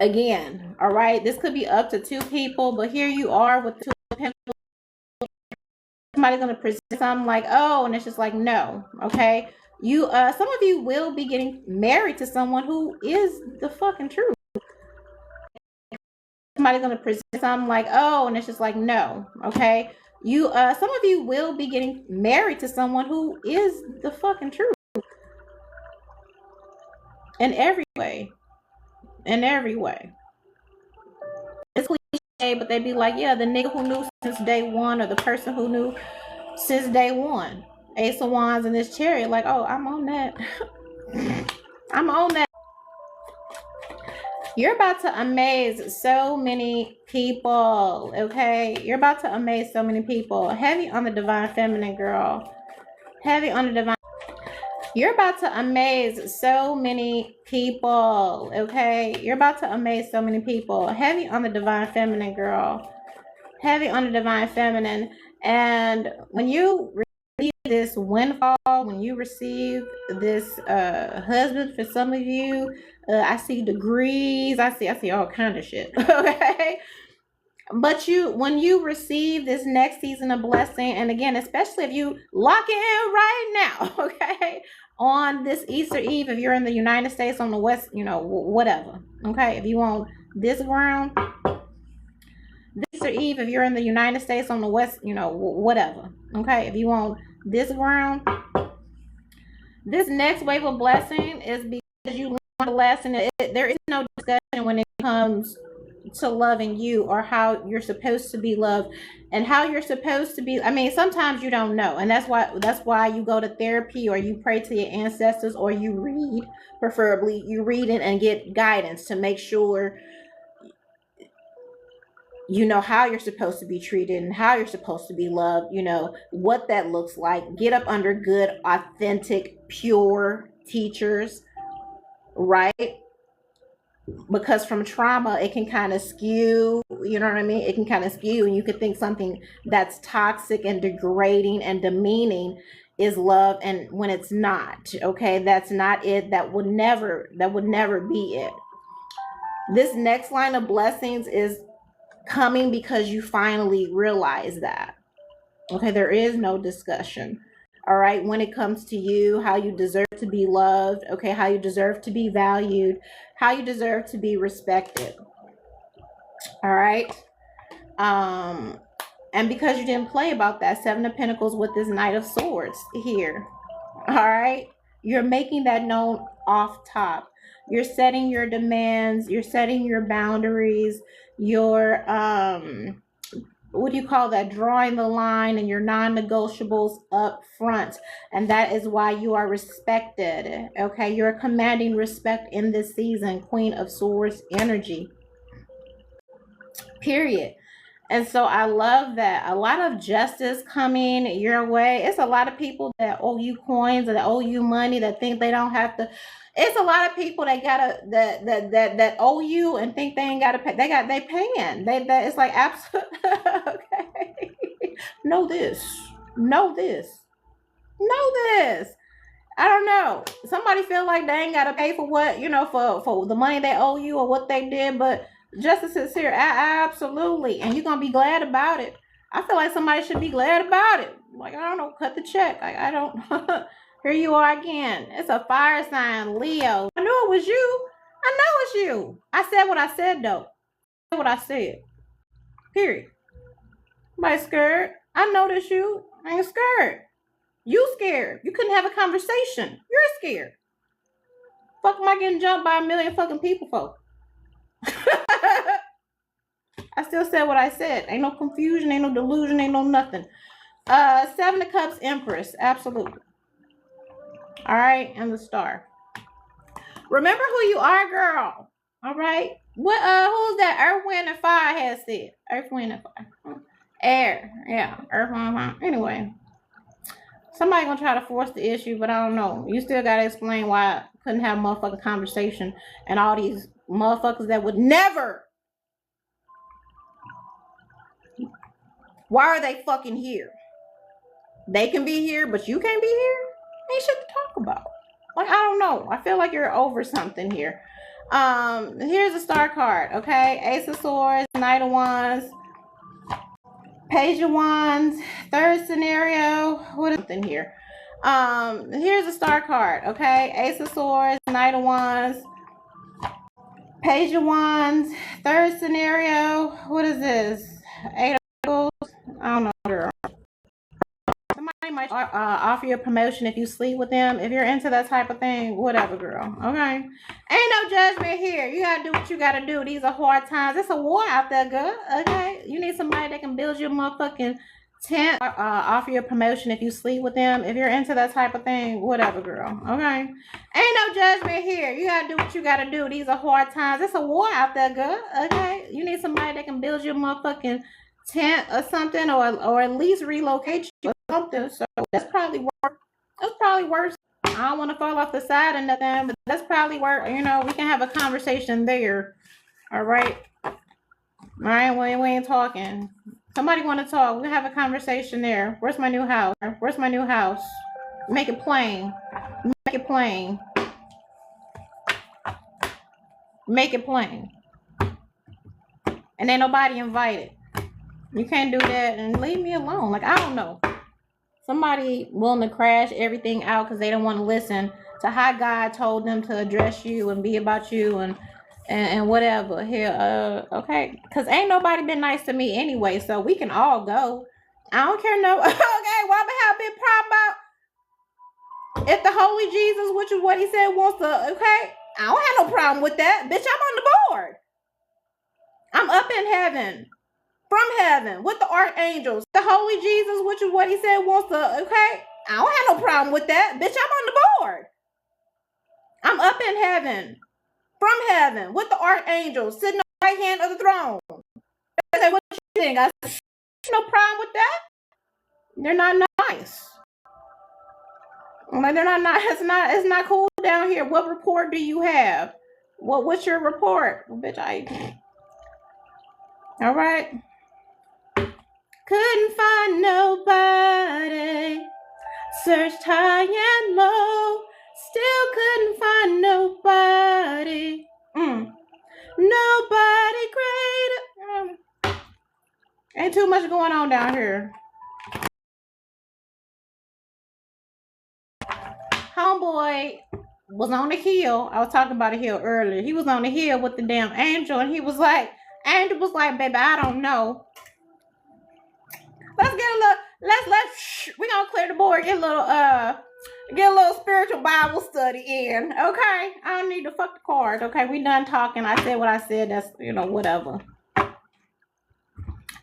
Again, all right, this could be up to 2 people, but here you are with 2 people. Somebody's gonna present something like, oh, and it's just like, no. Okay, some of you will be getting married to someone who is the fucking truth. Somebody's gonna present something like, oh, and it's just like, no. Okay, some of you will be getting married to someone who is the fucking truth in every way. It's cliche, but they be like, yeah, the nigga who knew since day one, or the person who knew since day one. Ace of Wands in this chariot, like, oh, I'm on that. I'm on that. You're about to amaze so many people, okay? You're about to amaze so many people. Heavy on the divine feminine, girl. Heavy on the divine. You're about to amaze so many people, okay? You're about to amaze so many people. Heavy on the divine feminine, girl. Heavy on the divine feminine. And when you receive this windfall, when you receive this husband, for some of you, I see degrees. I see all kind of shit, okay? But when you receive this next season of blessing, and again, especially if you lock in right now, okay, on this Easter Eve, if you're in the United States on the West, whatever, okay, if you on this ground, this Easter Eve, if you're in the United States on the West, whatever, okay, if you on this ground, this next wave of blessing is because you learned the lesson. There is no discussion when it comes to loving you, or how you're supposed to be loved, and how you're supposed to be. I mean, sometimes you don't know, and that's why you go to therapy, or you pray to your ancestors, or you read, preferably you read it and get guidance to make sure you know how you're supposed to be treated and how you're supposed to be loved, what that looks like. Get up under good, authentic, pure teachers, right? Because from trauma, it can kind of skew, you know what I mean? It can kind of skew, and you could think something that's toxic and degrading and demeaning is love, and when it's not, okay, that's not it. That would never be it. This next line of blessings is coming because you finally realize that. Okay, there is no discussion. All right, when it comes to you, how you deserve to be loved, okay, how you deserve to be valued, how you deserve to be respected. All right. And because you didn't play about that, Seven of Pentacles with this Knight of Swords here. All right, you're making that known off top. You're setting your demands, you're setting your boundaries, you're what do you call that, drawing the line and your non-negotiables up front, and that is why you are respected. Okay, you're commanding respect in this season, Queen of Swords energy, period. And so I love that. A lot of justice coming your way. It's a lot of people that owe you coins, that owe you money, that think they don't have to. It's a lot of people that gotta that owe you and think they ain't gotta pay. They paying. That it's like absolute. Okay. Know this. Know this. Know this. I don't know. Somebody feel like they ain't gotta pay for what, you know, for the money they owe you or what they did, but justice is here. Absolutely. And you're gonna be glad about it. I feel like somebody should be glad about it. Like, I don't know, cut the check. I don't. Here you are again. It's a fire sign, Leo. I knew it was you. I know it's you. I said what I said, though. I said what I said. Period. Nobody scared. I know that's you. I ain't scared. You scared. You couldn't have a conversation. You're scared. Fuck am I getting jumped by a million fucking people for? I still said what I said. Ain't no confusion, ain't no delusion, ain't no nothing. Seven of Cups, Empress. Absolutely. All right, and the Star. Remember who you are, girl. All right. What? Who's that? Earth, Wind, and Fire has said. Earth, Wind, and Fire. Air. Yeah. Earth, Wind, and Fire. Anyway. Somebody gonna try to force the issue, but I don't know. You still gotta explain why I couldn't have a motherfucking conversation and all these motherfuckers that would never. Why are they fucking here? They can be here, but you can't be here? Ain't shit to talk about. Like, I don't know. I feel like you're over something here. Here's a Star card, okay? Ace of Swords, Knight of Wands, Page of Wands, third scenario. What is something here? Here's a Star card, okay? Ace of Swords, Knight of Wands, Page of Wands, third scenario. What is this? Eight of Pentacles. I don't know, girl. Somebody might offer you a promotion if you sleep with them. If you're into that type of thing, whatever, girl. Okay? Ain't no judgment here. You gotta do what you gotta do. These are hard times. It's a war out there, girl. Okay? You need somebody that can build you a motherfucking tent. Offer you a promotion if you sleep with them. If you're into that type of thing, whatever, girl. Okay? Ain't no judgment here. You gotta do what you gotta do. These are hard times. It's a war out there, girl. Okay? You need somebody that can build you a motherfucking tent or something, or at least relocate you or something. So that's probably worse. That's probably worse. I don't want to fall off the side or nothing, but that's probably worse. You know, we can have a conversation there. All right. All right. We ain't talking. Somebody want to talk? We have a conversation there. Where's my new house? Where's my new house? Make it plain. Make it plain. Make it plain. And ain't nobody invited. You can't do that and leave me alone. Like, I don't know. Somebody willing to crash everything out because they don't want to listen to how God told them to address you and be about you and whatever. Here, okay. Because ain't nobody been nice to me anyway, so we can all go. I don't care no. Okay, well, I'm going to have a big problem about if the Holy Jesus, which is what he said, wants to, okay? I don't have no problem with that. Bitch, I'm on the board. I'm up in heaven. From heaven with the archangels, the Holy Jesus, which is what he said wants to, okay? I don't have no problem with that. Bitch, I'm on the board. I'm up in heaven, from heaven with the archangels, sitting on the right hand of the throne. They say, what you think? I said, no problem with that. They're not nice. I'm like, they're not nice. It's not cool down here. What report do you have? What's your report? Well, bitch, all right. Couldn't find nobody, Searched high and low, still couldn't find nobody. Nobody greater. Ain't too much going on down here. Homeboy was on the hill. I was talking about a hill earlier. He was on the hill with the damn angel, and Angel was like, baby, I don't know. Let's get a little, we gonna clear the board, get a little spiritual Bible study in, okay? I don't need to fuck the cards, okay? We done talking. I said what I said. That's, whatever.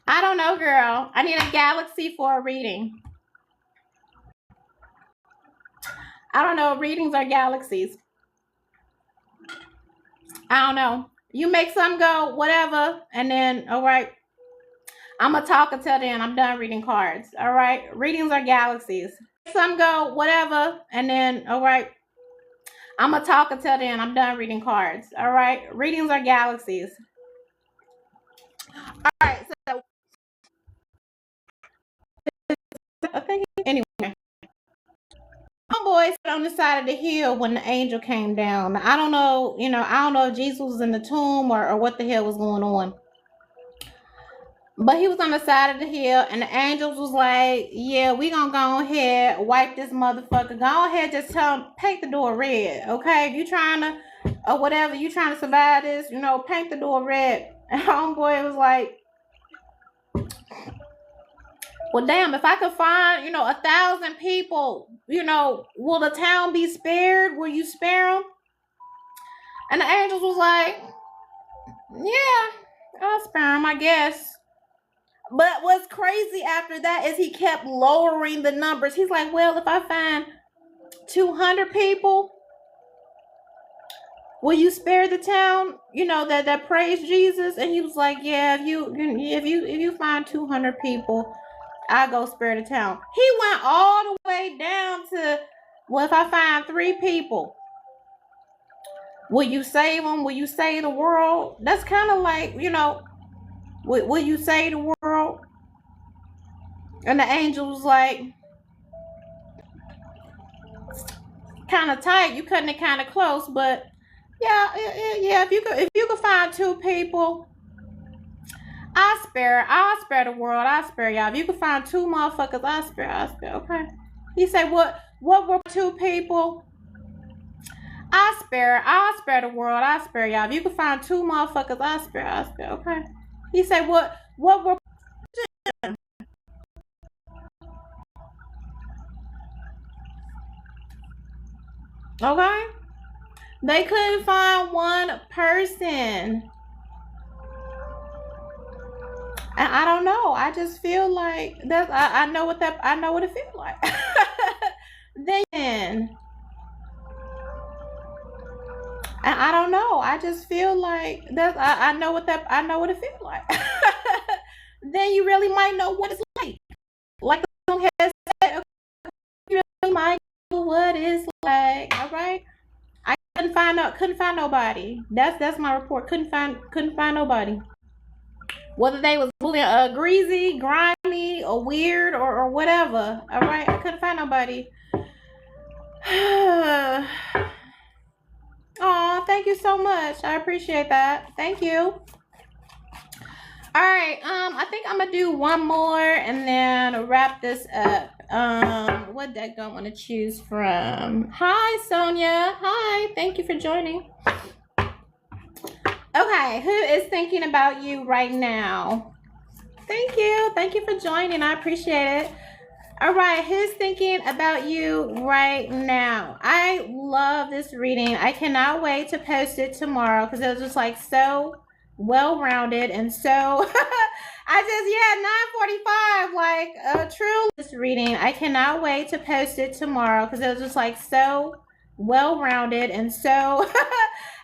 I don't know, girl. I need a galaxy for a reading. I don't know. Readings are galaxies. I don't know. You make some go, whatever, and then, all right, I'm going to talk until then. I'm done reading cards, all right? Readings are galaxies. Some go, whatever, and then, all right, I'm going to talk until then. I'm done reading cards, all right? Readings are galaxies. All right, so anyway. Homeboy sat on the side of the hill when the angel came down. I don't know, I don't know if Jesus was in the tomb or what the hell was going on. But he was on the side of the hill, and the angels was like, yeah, we gonna go ahead, wipe this motherfucker. Go ahead, just tell him, paint the door red, okay? If you trying to, or whatever, you trying to survive this, paint the door red. And homeboy was like, well, damn, if I could find, 1,000 people, will the town be spared? Will you spare them? And the angels was like, yeah, I'll spare them, I guess. But what's crazy after that is he kept lowering the numbers. He's like, well, if I find 200 people, will you spare the town, that praise Jesus? And he was like, yeah, if you find 200 people, I'll go spare the town. He went all the way down to, well, if I find 3 people, will you save them? Will you save the world? That's kind of like, will you save the world? And the angel was like, kind of tight. You cutting it kind of close, but yeah. If you could find 2 people, I'll spare the world. I'll spare y'all. If you could find 2 motherfuckers, I'll spare. Okay. He said, what were 2 people? I'll spare the world. I'll spare y'all. If you could find 2 motherfuckers, I'll spare. Okay. He said, what were okay? They couldn't find 1 person. And I don't know. I just feel like that's I know what it feels like. Then and I don't know. I just feel like that's I know what it feels like. Then you really might know what it's like. Like the song has said, you really might know what it's like. All right. I couldn't find nobody. That's my report. Couldn't find nobody. Whether they was greasy, grimy, or weird, or whatever. All right, I couldn't find nobody. Oh, thank you so much. I appreciate that. Thank you. All right, I think I'm gonna do one more and then wrap this up. What deck do I want to choose from? Hi, Sonia. Hi, thank you for joining. Okay, who is thinking about you right now? Thank you for joining. I appreciate it. All right, who's thinking about you right now? I love this reading. I cannot wait to post it tomorrow because it was just like so well-rounded and so I just 9:45 true this reading. I cannot wait to post it tomorrow because it was just like so well-rounded and so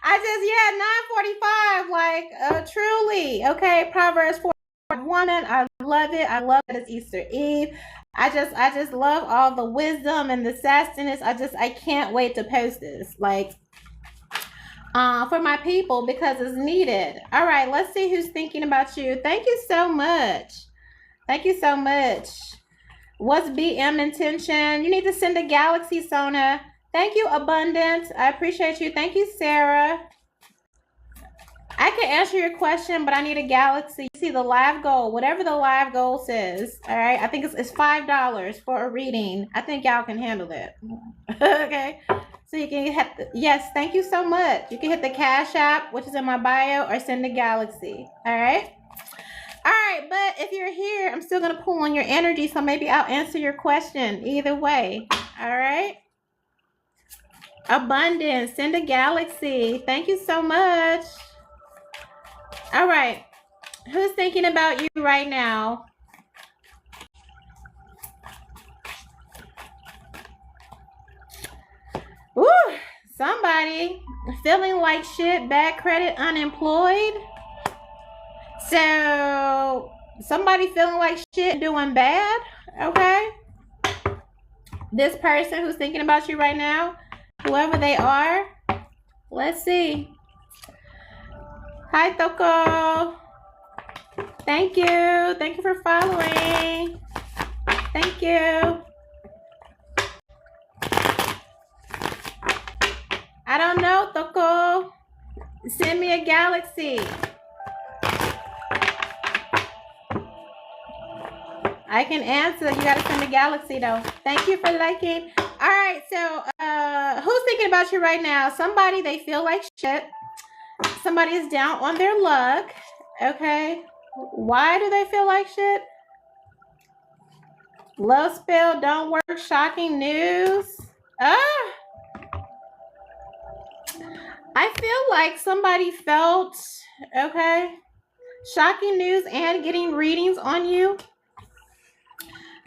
I just 9:45 truly. Okay, Proverbs 4 woman. I love it. I love it. It's Easter Eve. I just love all the wisdom and the sassiness. I can't wait to post this for my people because it's needed. All right, let's see who's thinking about you. Thank you so much. What's BM intention? You need to send a galaxy, Sona. Thank you, Abundance. I appreciate you. Thank you, Sarah. I can answer your question, but I need a galaxy. You see the live goal, whatever the live goal says. All right. I think it's $5 for a reading. I think y'all can handle that. Okay. So you can hit yes, thank you so much. You can hit the Cash App, which is in my bio, or send a galaxy. All right. All right, but if you're here, I'm still gonna pull on your energy, so maybe I'll answer your question either way. All right. Abundance, send a galaxy. Thank you so much. All right. Who's thinking about you right now? Woo! Somebody feeling like shit, bad credit, unemployed. So somebody feeling like shit, doing bad. Okay. This person who's thinking about you right now, whoever they are, let's see. Hi, Toko. Thank you. Thank you for following. Thank you. I don't know, Toko. Send me a galaxy. I can answer. You gotta send a galaxy though. Thank you for liking. All right, so who's thinking about you right now? Somebody, they feel like shit. Somebody is down on their luck. Okay. Why do they feel like shit? Love spell don't work. Shocking news. I feel like somebody felt, okay, shocking news and getting readings on you.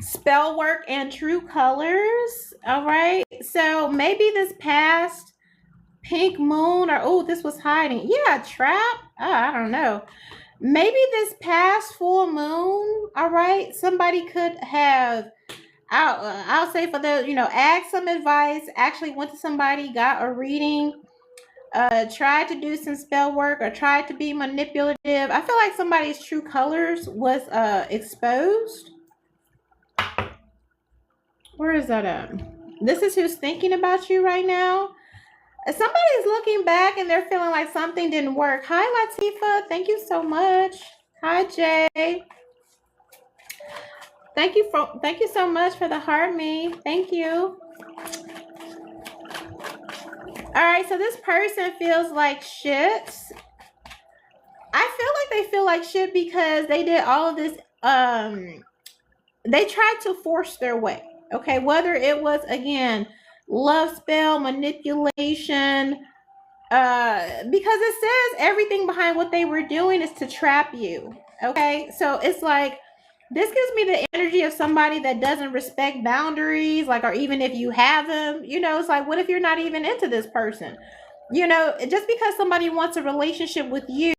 Spell work and true colors. All right. So maybe this past pink moon, or oh, this was hiding. Yeah, trap. Oh, I don't know. Maybe this past full moon, all right, somebody could have, I'll say for the, ask some advice, actually went to somebody, got a reading, tried to do some spell work or tried to be manipulative. I feel like somebody's true colors was exposed. Where is that at? This is who's thinking about you right now. Somebody's looking back and they're feeling like something didn't work. Hi, Latifa. Thank you so much. Hi, Jay. Thank you so much for the heart me. Thank you. All right, so this person feels like shit. I feel like they feel like shit because they did all of this. They tried to force their way. Okay, whether it was, again, love spell, manipulation, because it says everything behind what they were doing is to trap you. Okay, so it's like, this gives me the energy of somebody that doesn't respect boundaries, like, or even if you have them, it's like, what if you're not even into this person? Just because somebody wants a relationship with you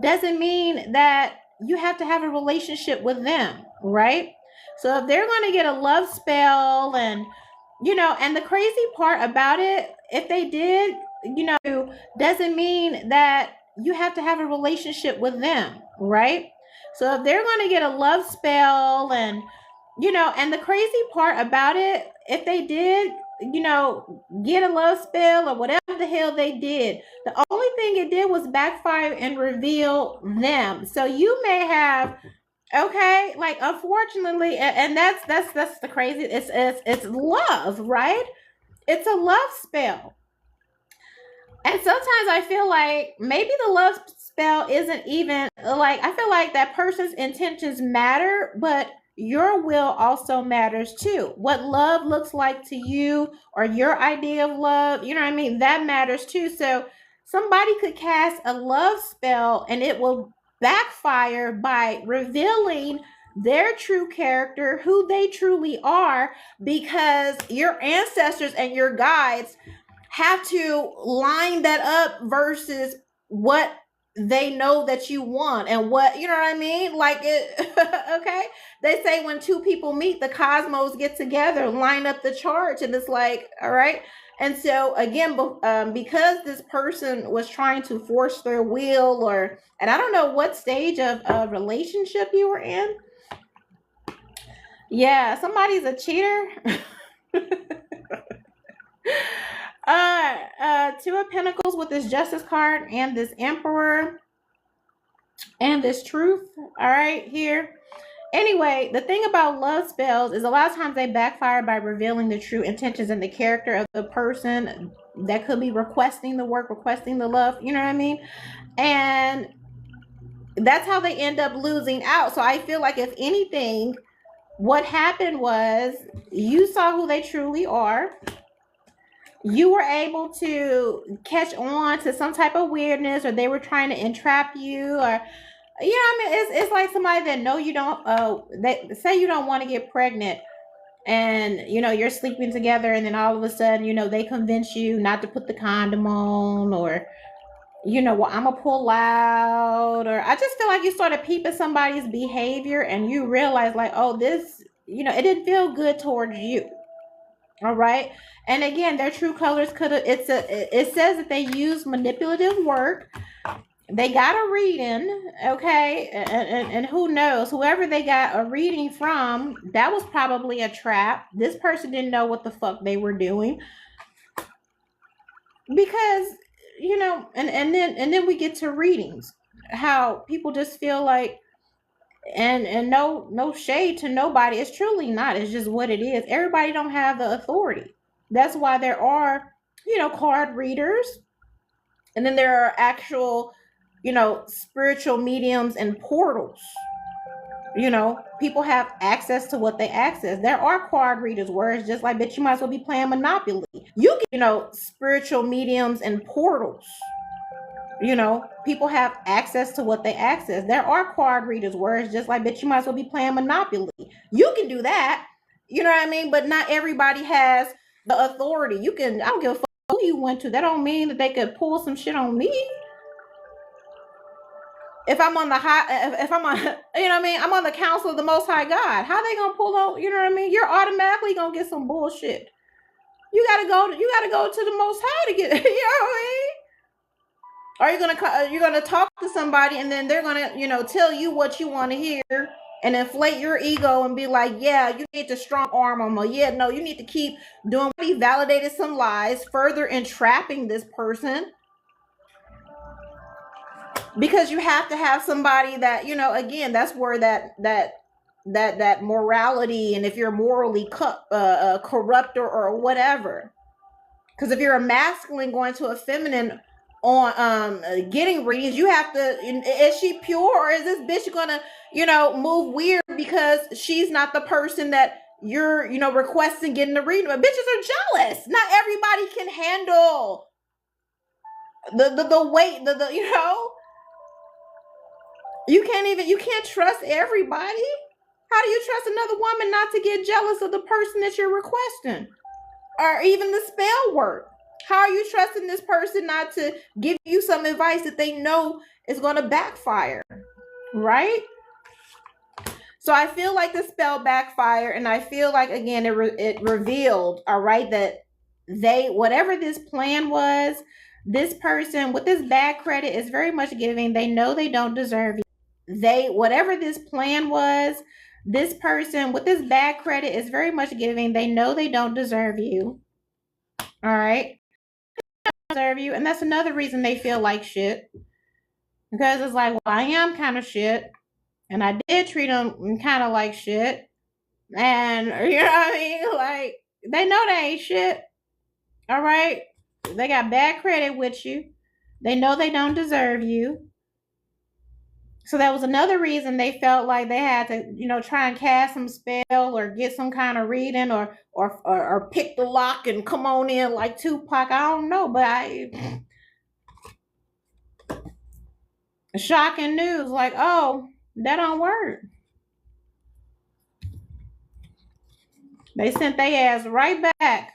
doesn't mean that you have to have a relationship with them, right? So if they're going to get a love spell and the crazy part about it, if they did, doesn't mean that you have to have a relationship with them, right? So if they're going to get a love spell and the crazy part about it, if they did, get a love spell or whatever the hell they did, the only thing it did was backfire and reveal them. So you may have, okay, like, unfortunately, and that's the crazy, it's love, right? It's a love spell. And sometimes I feel like maybe the love spell isn't even, like, I feel like that person's intentions matter, but your will also matters too. What love looks like to you, or your idea of love, you know what I mean? That matters too. So somebody could cast a love spell and it will backfire by revealing their true character, who they truly are, because your ancestors and your guides have to line that up versus what they know that you want and what, you know what I mean? Like it, okay? They say when two people meet, the cosmos get together, line up the charts, and it's like, all right. And so again, because this person was trying to force their will, and I don't know what stage of relationship you were in, Yeah, somebody's a cheater. Two of Pentacles with this Justice card and this Emperor and this Truth. All right, here. Anyway, the thing about love spells is a lot of times they backfire by revealing the true intentions and the character of the person that could be requesting the work, requesting the love. You know what I mean? And that's how they end up losing out. So I feel like, if anything, what happened was you saw who they truly are. You were able to catch on to some type of weirdness, or they were trying to entrap you, or I mean, it's like somebody that know you don't. They say you don't want to get pregnant, and you're sleeping together, and then all of a sudden, they convince you not to put the condom on, or well, I'm gonna pull out, or I just feel like you started peeping somebody's behavior, and you realize, like, oh, this, it didn't feel good towards you. All right. And again, their true colors could have, it says that they use manipulative work. They got a reading, okay? And who knows, whoever they got a reading from, that was probably a trap. This person didn't know what the fuck they were doing. Because, and then we get to readings. How people just feel like, and no shade to nobody, it's truly not, it's just what it is. Everybody don't have the authority. That's why there are card readers, and then there are actual spiritual mediums and portals. People have access to what they access. There are card readers where it's just like, bitch, you might as well be playing Monopoly. You get spiritual mediums and portals. People have access to what they access. There are card readers where it's just like, bitch, you might as well be playing Monopoly. You can do that. You know what I mean? But not everybody has the authority. I don't give a fuck who you went to. That don't mean that they could pull some shit on me. If I'm on if I'm on, you know what I mean? I'm on the council of the Most High God. How they gonna pull out, you know what I mean? You're automatically gonna get some bullshit. You gotta go to the Most High to get, you know what I mean? Are you gonna talk to somebody, and then they're gonna tell you what you want to hear, and inflate your ego and be like, yeah, you need to strong arm them, or yeah, no, you need to keep doing. He validated some lies, further entrapping this person, because you have to have somebody that again, that's where that morality, and if you're morally corrupt or whatever. Because if you're a masculine going to a feminine on getting readings, you have to, is she pure, or is this bitch gonna move weird because she's not the person that you're requesting getting the reading? But bitches are jealous. Not everybody can handle the weight, you can't trust everybody. How do you trust another woman not to get jealous of the person that you're requesting, or even the spell work? How are you trusting this person not to give you some advice that they know is going to backfire, right? So I feel like the spell backfired, and I feel like, again, it revealed, all right, that whatever this plan was, this person with this bad credit is very much giving. They know they don't deserve you. Whatever this plan was, this person with this bad credit is very much giving. They know they don't deserve you. All right. Deserve you. And that's another reason they feel like shit. Because it's like, well, I am kind of shit. And I did treat them kind of like shit. And, you know what I mean? Like, they know they ain't shit. All right. They got bad credit with you. They know they don't deserve you. So that was another reason they felt like they had to, try and cast some spell, or get some kind of reading, or pick the lock and come on in like Tupac. I don't know, but shocking news, like, oh, that don't work. They sent their ass right back.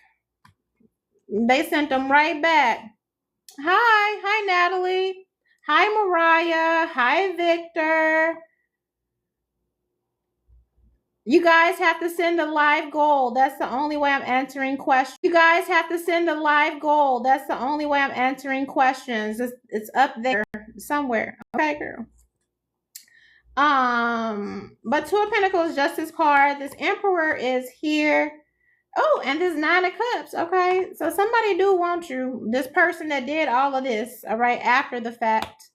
They sent them right back. Hi, Natalie. Hi, Mariah. Hi, Victor. You guys have to send a live goal. That's the only way I'm answering questions. You guys have to send a live goal. That's the only way I'm answering questions. It's up there somewhere. Okay, girl. But Two of Pentacles, Justice card. This Emperor is here. Oh, and this Nine of Cups. Okay, so somebody do want you. This person that did all of this, all right, after the fact,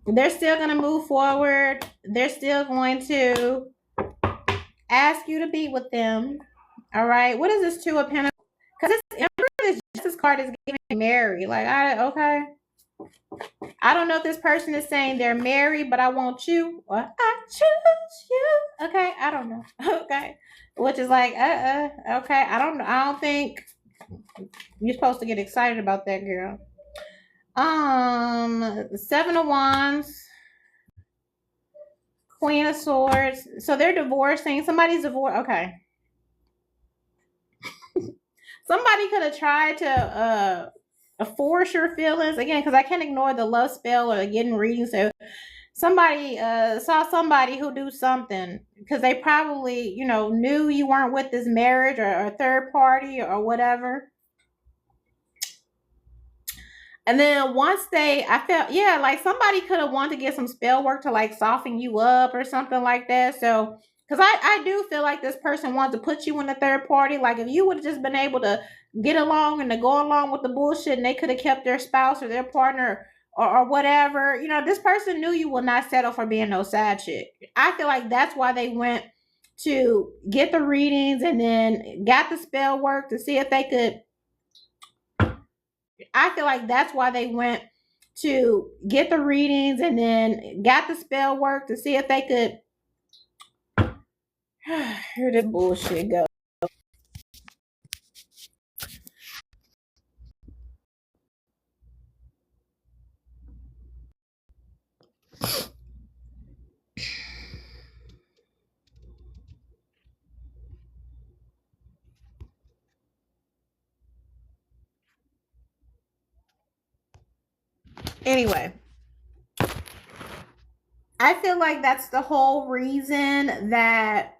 they're still going to move forward. They're still going to ask you to be with them. All right, what is this Two of Pentacles? Because this Emperor, this Justice card is giving married. Like, okay. I don't know if this person is saying they're married, but I want you or I choose you. Okay, I don't know. Okay, which is like, okay, I don't think you're supposed to get excited about that, girl. Seven of Wands, Queen of Swords. So they're divorcing. Somebody's divorced. Okay. Somebody could have tried to force your feelings again, because I can't ignore the love spell or getting readings. So somebody saw somebody who do something because they probably, knew you weren't with this marriage or a third party or whatever. And then once I felt, yeah, like somebody could have wanted to get some spell work to like soften you up or something like that. So, because I do feel like this person wants to put you in the third party. Like if you would have just been able to get along and to go along with the bullshit and they could have kept their spouse or their partner or whatever, this person knew you will not settle for being no side chick. I feel like that's why they went to get the readings and then got the spell work to see if they could. I feel like that's why they went to get the readings and then got the spell work to see if they could. Here this bullshit go. Anyway, I feel like that's the whole reason that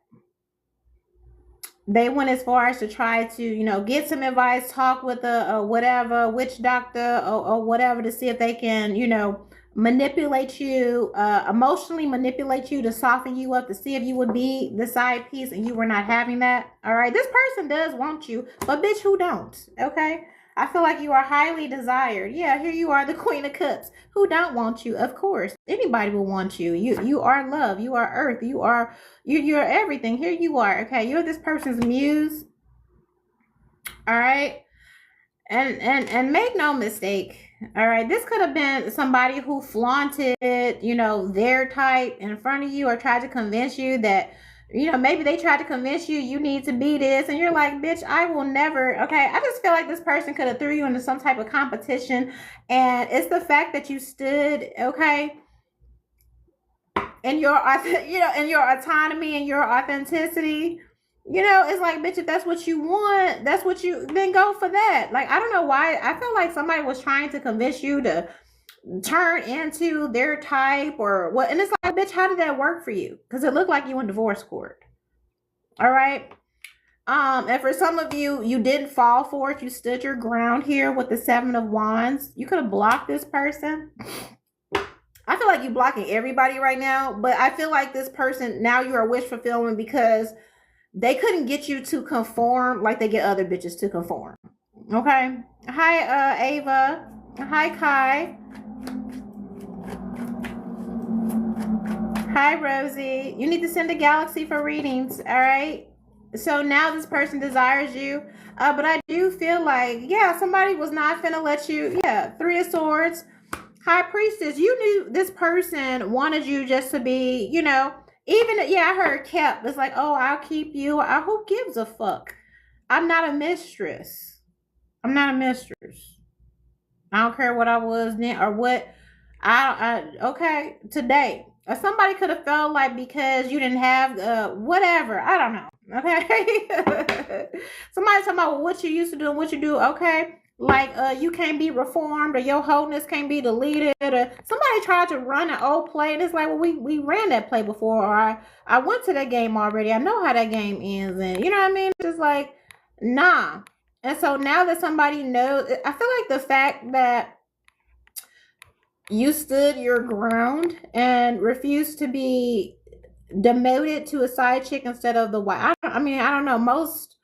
they went as far as to try to, get some advice, talk with a whatever witch doctor or whatever to see if they can, manipulate you, emotionally manipulate you to soften you up to see if you would be the side piece, and you were not having that. All right, this person does want you, but bitch, who don't? Okay. I feel like you are highly desired. Yeah, here you are, the Queen of Cups. Who don't want you? Of course, anybody will want you. You are love. You are earth. You're everything. Here you are. Okay, you're this person's muse. All right, and make no mistake. All right, this could have been somebody who flaunted, their type in front of you or tried to convince you that, maybe they tried to convince you need to be this, and you're like, bitch, I will never. Okay, I just feel like this person could have threw you into some type of competition, and it's the fact that you stood, okay, in your, in your autonomy and your authenticity. It's like, bitch, if that's what you want, that's what you, then go for that. Like, I don't know why. I feel like somebody was trying to convince you to turn into their type or what. And it's like, bitch, how did that work for you? Because it looked like you in divorce court. All right. And for some of you, you didn't fall for it. You stood your ground here with the Seven of Wands. You could have blocked this person. I feel like you're blocking everybody right now, but I feel like this person, now you're a wish fulfillment because they couldn't get you to conform like they get other bitches to conform. Okay. Hi, Ava. Hi, Kai. Hi, Rosie. You need to send a galaxy for readings. All right. So now this person desires you. But I do feel like, yeah, somebody was not finna let you. Yeah. Three of Swords. High Priestess. You knew this person wanted you just to be, even, yeah, I heard kept. It's like, oh, I'll keep you. Who gives a fuck? I'm not a mistress. I'm not a mistress. I don't care what I was then or what. Okay, today. Or somebody could have felt like because you didn't have whatever. I don't know. Okay. Somebody talking about what you used to do and what you do. Okay. Like you can't be reformed or your wholeness can't be deleted, or somebody tried to run an old play and it's like, well, we ran that play before, or I went to that game already. I know how that game ends, and you know what I mean? It's just like, nah. And so now that somebody knows, I feel like the fact that you stood your ground and refused to be demoted to a side chick instead of the wife. I don't know. Most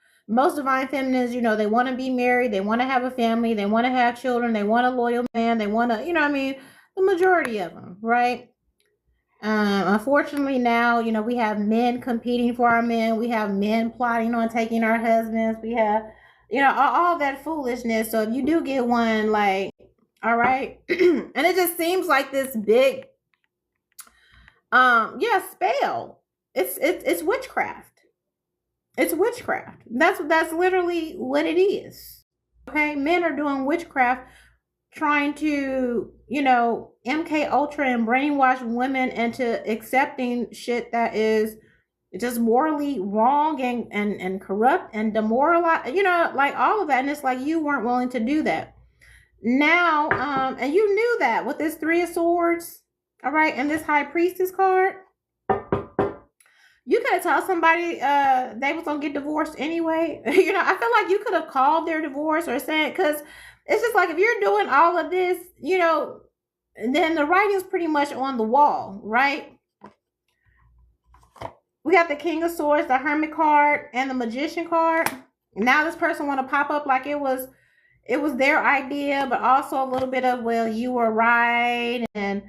divine feminines, they want to be married, they want to have a family, they want to have children, they want a loyal man, they want to, the majority of them, right? Unfortunately, now we have men competing for our men. We have men plotting on taking our husbands. We have, all that foolishness. So if you do get one, like, all right, and it just seems like this big, yeah, spell. It's witchcraft. It's witchcraft. That's literally what it is. Okay, men are doing witchcraft, trying to MK Ultra and brainwash women into accepting shit that is just morally wrong and corrupt and demoralized. Like all of that, and it's like you weren't willing to do that. Now, and you knew that with this Three of Swords, all right, and this High Priestess card. You could have told somebody they was gonna get divorced anyway. I feel like you could have called their divorce or said, because it's just like if you're doing all of this, then the writing's pretty much on the wall, right? We got the King of Swords, the Hermit card, and the Magician card. Now this person want to pop up like it was their idea, but also a little bit of, well, you were right, and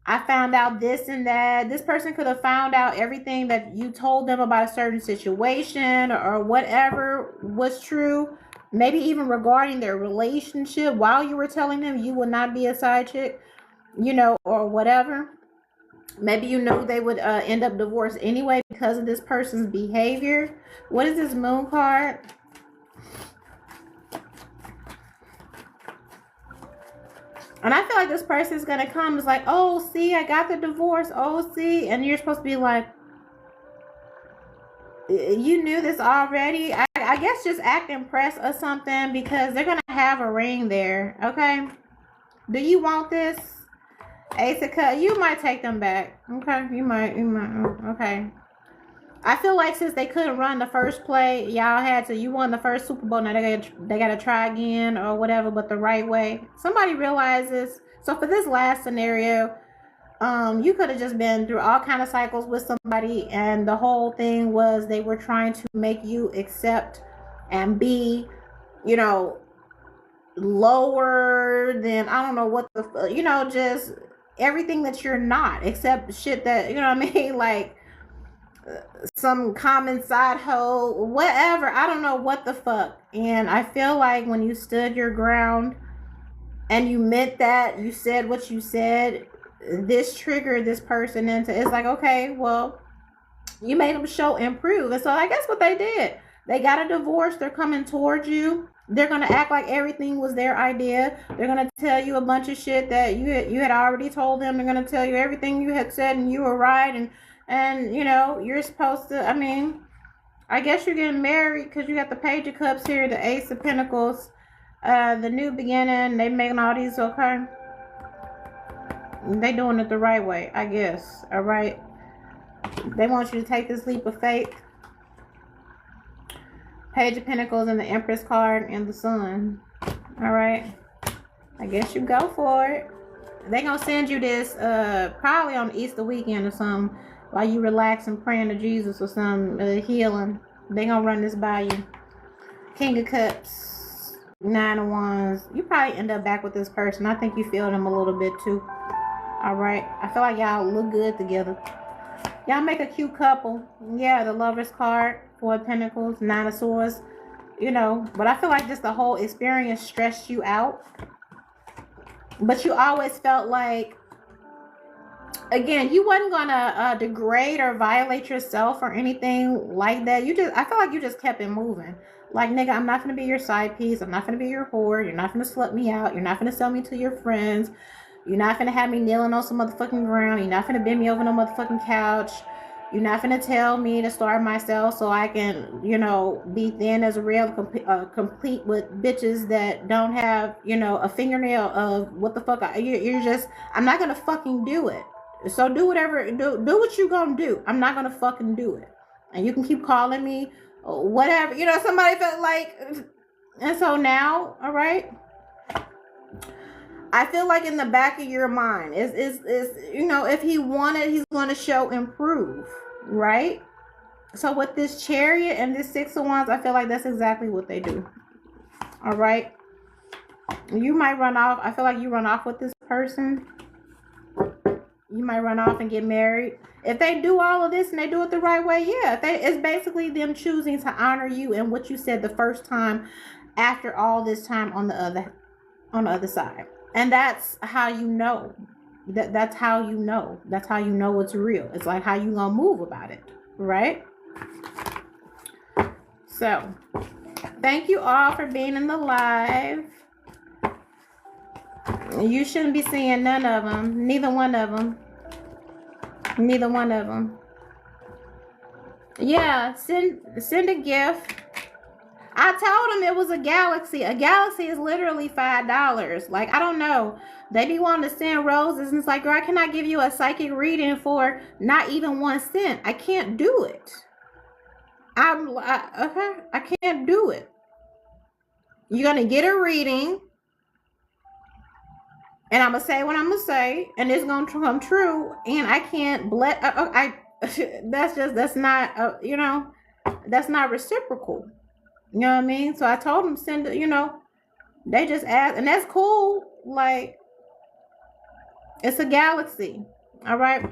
I found out this and that. This person could have found out everything that you told them about a certain situation or whatever was true. Maybe even regarding their relationship while you were telling them you would not be a side chick, or whatever. Maybe you know they would end up divorced anyway because of this person's behavior. What is this Moon card? And I feel like this person is going to come. It's like, oh, see, I got the divorce. Oh, see. And you're supposed to be like, you knew this already. I guess just act impressed or something, because they're going to have a ring there. Okay. Do you want this? Ace of Cups. You might take them back. Okay. You might. Okay. I feel like since they couldn't run the first play, y'all had to. You won the first Super Bowl. Now they got to try again or whatever, but the right way. Somebody realizes. So for this last scenario, you could have just been through all kind of cycles with somebody, and the whole thing was they were trying to make you accept and be, lower than, I don't know what the, just everything that you're not, except shit that, like some common side hoe, whatever. I don't know what the fuck. And I feel like when you stood your ground and you meant that, you said what you said, this triggered this person into, it's like, okay, well, you made them show improve. And so I guess what they did, they got a divorce. They're coming towards you. They're going to act like everything was their idea. They're going to tell you a bunch of shit that you had already told them. They're going to tell you everything you had said and you were right. And you're supposed to, I guess you're getting married because you got the Page of Cups here, the Ace of Pentacles, the new beginning. They making all these, okay? They doing it the right way, I guess. All right. They want you to take this leap of faith. Page of Pentacles and the Empress card and the Sun. All right. I guess you go for it. They gonna send you this probably on Easter weekend or something, while you relax and praying to Jesus or some healing. They gonna run this by you. King of Cups, Nine of Wands. You probably end up back with this person. I think you feel them a little bit too. All right. I feel like y'all look good together. Y'all make a cute couple. Yeah, the Lover's card, Four of Pentacles, Nine of Swords. But I feel like just the whole experience stressed you out. But you always felt like, again, you wasn't gonna degrade or violate yourself or anything like that. I feel like you just kept it moving. Like, nigga, I'm not gonna be your side piece. I'm not gonna be your whore. You're not gonna slut me out. You're not gonna sell me to your friends. You're not gonna have me kneeling on some motherfucking ground. You're not gonna bend me over no motherfucking couch. You're not gonna tell me to starve myself so I can, be thin as a rail, complete with bitches that don't have, a fingernail of what the fuck. You're just, I'm not gonna fucking do it. So do whatever, do what you gonna do. I'm not gonna fucking do it. And you can keep calling me, whatever. Somebody felt like, and so now, all right. I feel like in the back of your mind is if he wanted, he's going to show improve, right? So with this Chariot and this Six of Wands, I feel like that's exactly what they do. All right. You might run off. I feel like you run off with this person. You might run off and get married. If they do all of this and they do it the right way, yeah. It's basically them choosing to honor you and what you said the first time after all this time on the other side. And that's how you know. That's how you know. That's how you know it's real. It's like how you gonna move about it, right? So, thank you all for being in the live. You shouldn't be seeing none of them. Neither one of them. Neither one of them. Yeah, send a gift. I told them it was a galaxy. A galaxy is literally $5. Like, I don't know. They be wanting to send roses, and it's like, girl, I cannot give you a psychic reading for not even 1 cent. I can't do it. I can't do it. You're gonna get a reading, and I'm gonna say what I'm gonna say, and it's gonna come true. And I can't that's not that's not reciprocal. You know what I mean? So I told them send it. They just asked, and that's cool. Like, it's a galaxy. All right.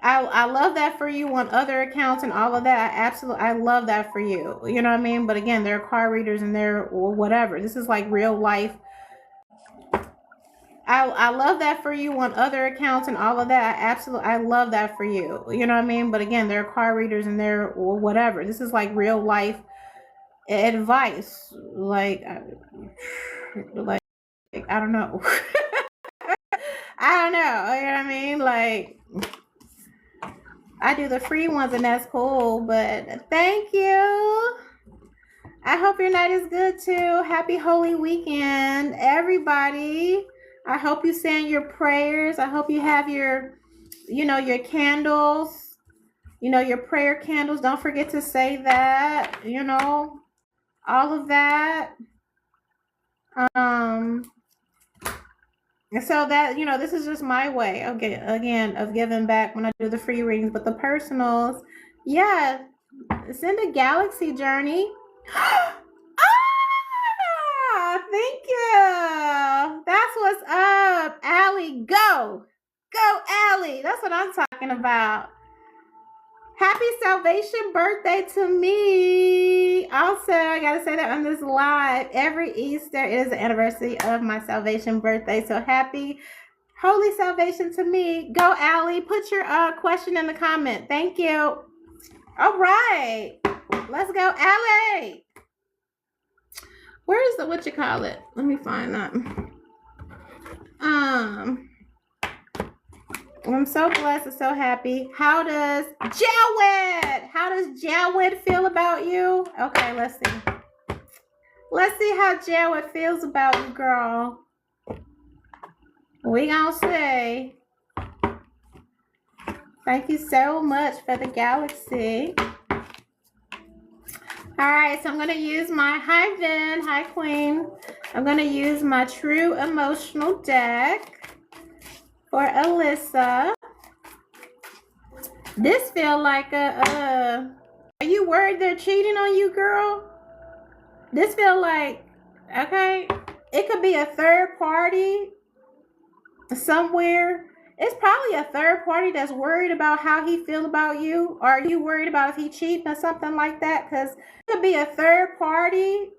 I love that for you on other accounts and all of that. I love that for you. You know what I mean? But again, they're card readers and they're or whatever. This is like real life. I love that for you on other accounts and all of that. I love that for you. You know what I mean? But again, they're card readers and they're or whatever. This is like real life advice. Like I don't know. I don't know. You know what I mean? Like, I do the free ones and that's cool, but thank you. I hope your night is good too. Happy Holy Weekend, everybody. I hope you saying your prayers. I hope you have your candles, your prayer candles. Don't forget to say that, all of that. So that, this is just my way, okay, again, of giving back when I do the free readings. But the personals, yeah, send a galaxy journey. Thank you. That's what's up, Allie. Go, Allie. That's what I'm talking about. Happy salvation birthday to me. Also, I gotta say that on this live, every Easter is the anniversary of my salvation birthday. So happy holy salvation to me. Go, Allie. Put your question in the comment. Thank you. All right. Let's go, Allie. Where is the whatchamacallit? Let me find that. I'm so blessed and so happy. How does Jawed feel about you? Okay, let's see. Let's see how Jawed feels about you, girl. We gonna say thank you so much for the galaxy. All right, so I'm going to use my, hi Vin, hi Queen. I'm going to use my True Emotional deck for Alyssa. This feel like are you worried they're cheating on you, girl? This feel like, okay, it could be a third party somewhere. It's probably a third party that's worried about how he feel about you. Or are you worried about if he cheating or something like that? Because it could be a third party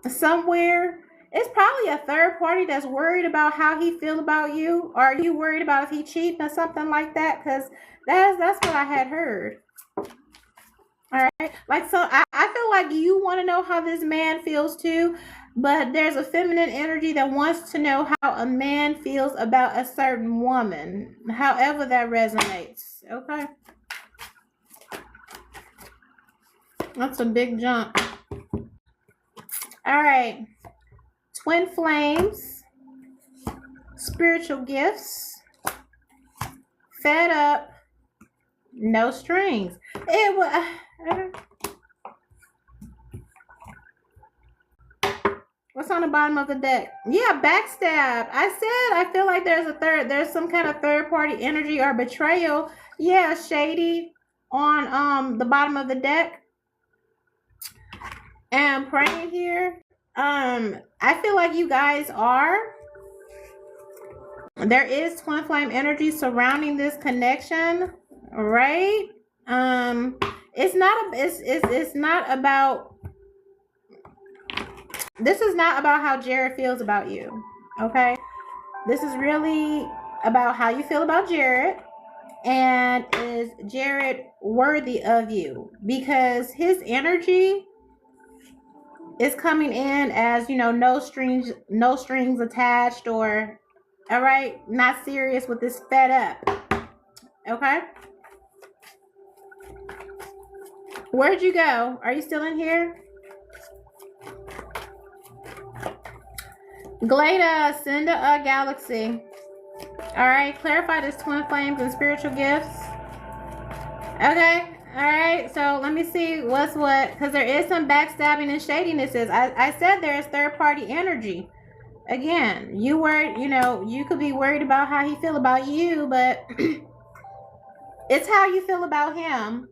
somewhere. It's probably a third party that's worried about how he feel about you. Or are you worried about if he cheating or something like that? Because that's what I had heard. All right. Like, so I feel like you want to know how this man feels too. But there's a feminine energy that wants to know how a man feels about a certain woman. However that resonates. Okay. That's a big jump. All right. Twin flames. Spiritual gifts. Fed up. No strings. It was... What's on the bottom of the deck? Yeah, backstab. I said I feel like there's some kind of third party energy or betrayal. Yeah, shady on the bottom of the deck. And praying here. I feel like you guys are. There is twin flame energy surrounding this connection, right? It's not about, this is not about how Jared feels about you, okay? This is really about how you feel about Jared, and is Jared worthy of you? Because his energy is coming in as, you know, no strings attached, or, all right, not serious with this, fed up, okay? Where'd you go? Are you still in here? Glada, send a galaxy. All right, clarify this twin flames and spiritual gifts. Okay, all right, so let me see what's what, because there is some backstabbing and shadiness. I said there is third party energy. Again, you worried, you know, you could be worried about how he feel about you, but it's how you feel about him.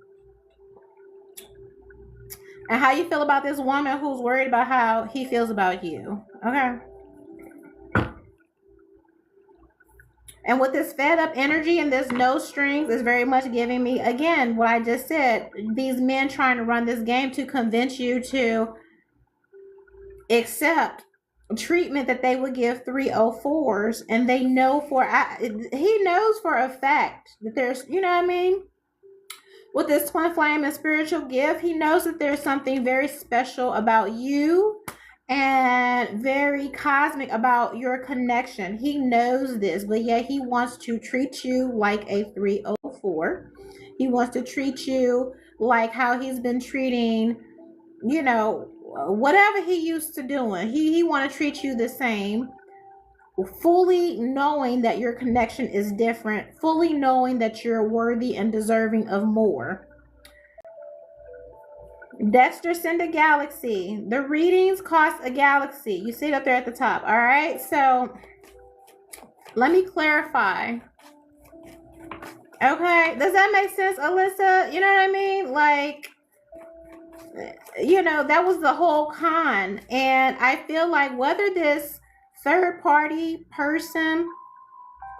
And how you feel about this woman who's worried about how he feels about you. Okay. And with this fed up energy and this no strings is very much giving me, again, what I just said. These men trying to run this game to convince you to accept treatment that they would give 304s. And they know he knows for a fact that there's, you know what I mean? With this twin flame and spiritual gift, he knows that there's something very special about you and very cosmic about your connection. He knows this, but yet he wants to treat you like a 304. He wants to treat you like how he's been treating, you know, whatever he used to doing. He want to treat you the same, fully knowing that your connection is different, fully knowing that you're worthy and deserving of more. Dexter, send a galaxy. The readings cost a galaxy. You see it up there at the top. All right, so let me clarify. Okay, does that make sense, Alyssa? You know what I mean? Like, you know, that was the whole con. And I feel like whether this third party person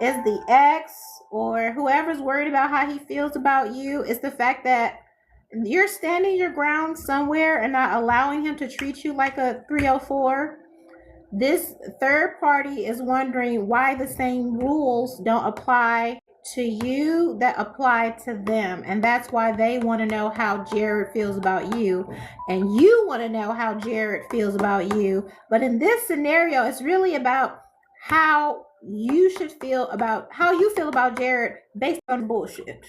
is the ex or whoever's worried about how he feels about you, is the fact that you're standing your ground somewhere and not allowing him to treat you like a 304. This third party is wondering why the same rules don't apply to you that apply to them, and that's why they want to know how Jared feels about you, and you want to know how Jared feels about you. But in this scenario, it's really about how you should feel about how you feel about Jared based on bullshit,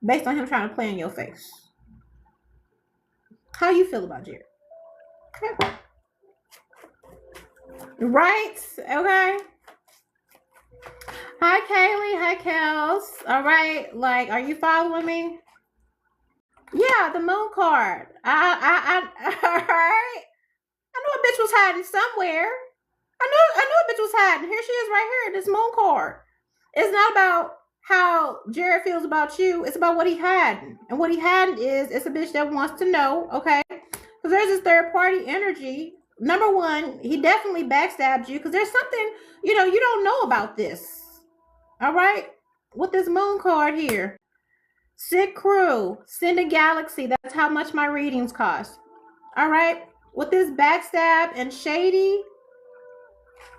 based on him trying to play in your face. How you feel about Jared? Okay. Right? Okay. Hi, Kaylee. Hi, Kels. All right. Like, are you following me? Yeah, the moon card. All right. I knew a bitch was hiding somewhere. I knew a bitch was hiding. Here she is right here, this moon card. It's not about how Jared feels about you. It's about what he hiding. And what he hiding is, it's a bitch that wants to know, okay? Because there's this third party energy. Number one, he definitely backstabbed you because there's something, you know, you don't know about this. All right? With this moon card here. Sick crew, send a galaxy. That's how much my readings cost. All right? With this backstab and shady,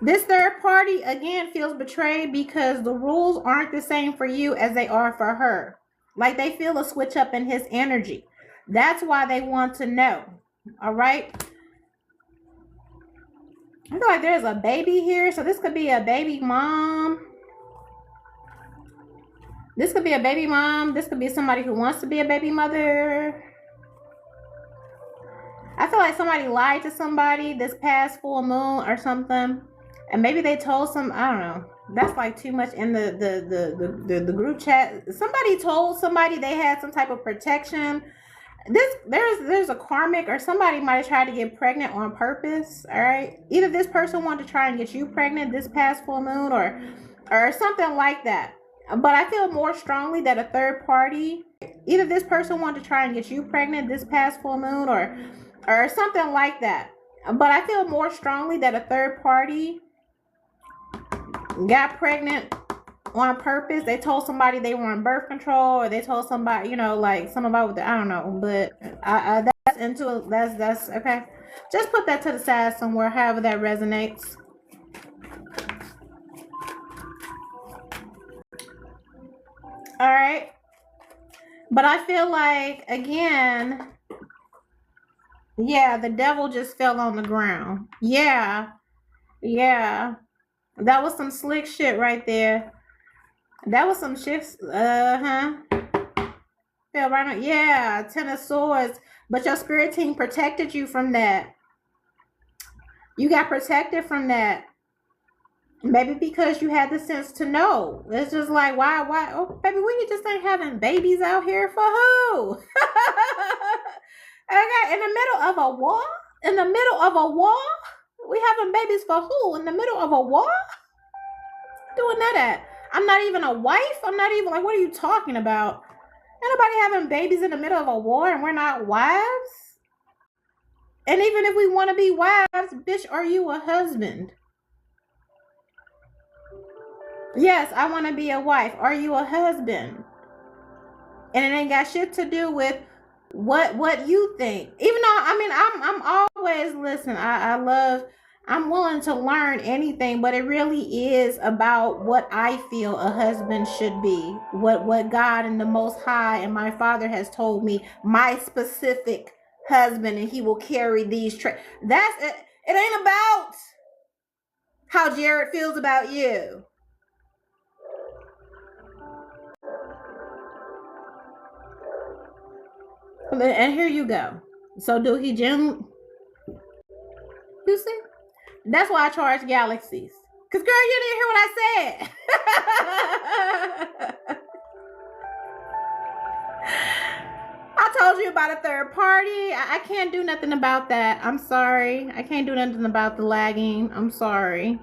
this third party, again, feels betrayed because the rules aren't the same for you as they are for her. Like, they feel a switch up in his energy. That's why they want to know. All right? I feel like there's a baby here. So this could be a baby mom. This could be a baby mom. This could be somebody who wants to be a baby mother. I feel like somebody lied to somebody this past full moon or something. And maybe they told some, I don't know. That's like too much in the group chat. Somebody told somebody they had some type of protection. there's a karmic, or somebody might have tried to get pregnant on purpose. All right, either this person wanted to try and get you pregnant this past full moon, or something like that. But I feel more strongly that a third party, either this person wanted to try and get you pregnant this past full moon, or something like that. But I feel more strongly that a third party got pregnant on purpose. They told somebody they were on birth control, or they told somebody, like something about I don't know. But that's into that's okay. Just put that to the side somewhere, however that resonates. All right. But I feel like, again, yeah, the devil just fell on the ground. Yeah. That was some slick shit right there. That was some shit. Fell right on. Yeah, 10 of Swords. But your spirit team protected you from that. You got protected from that. Maybe because you had the sense to know. It's just like, why? Oh, baby, we just ain't having babies out here for who? Okay, in the middle of a war? In the middle of a war? We having babies for who? In the middle of a war? Doing that at? I'm not even a wife. I'm not even, like, what are you talking about? Ain't nobody having babies in the middle of a war and we're not wives? And even if we want to be wives, bitch, are you a husband? Yes, I want to be a wife. Are you a husband? And it ain't got shit to do with what you think. Even though, I mean, I'm always, listen, I'm willing to learn anything, but it really is about what I feel a husband should be. What God and the Most High and my Father has told me, my specific husband, and he will carry these traits. That's it. It ain't about how Jared feels about you. And here you go. So do he You see? That's why I charge galaxies. Because, girl, you didn't hear what I said. I told you about a third party. I can't do nothing about that. I'm sorry. I can't do nothing about the lagging. I'm sorry.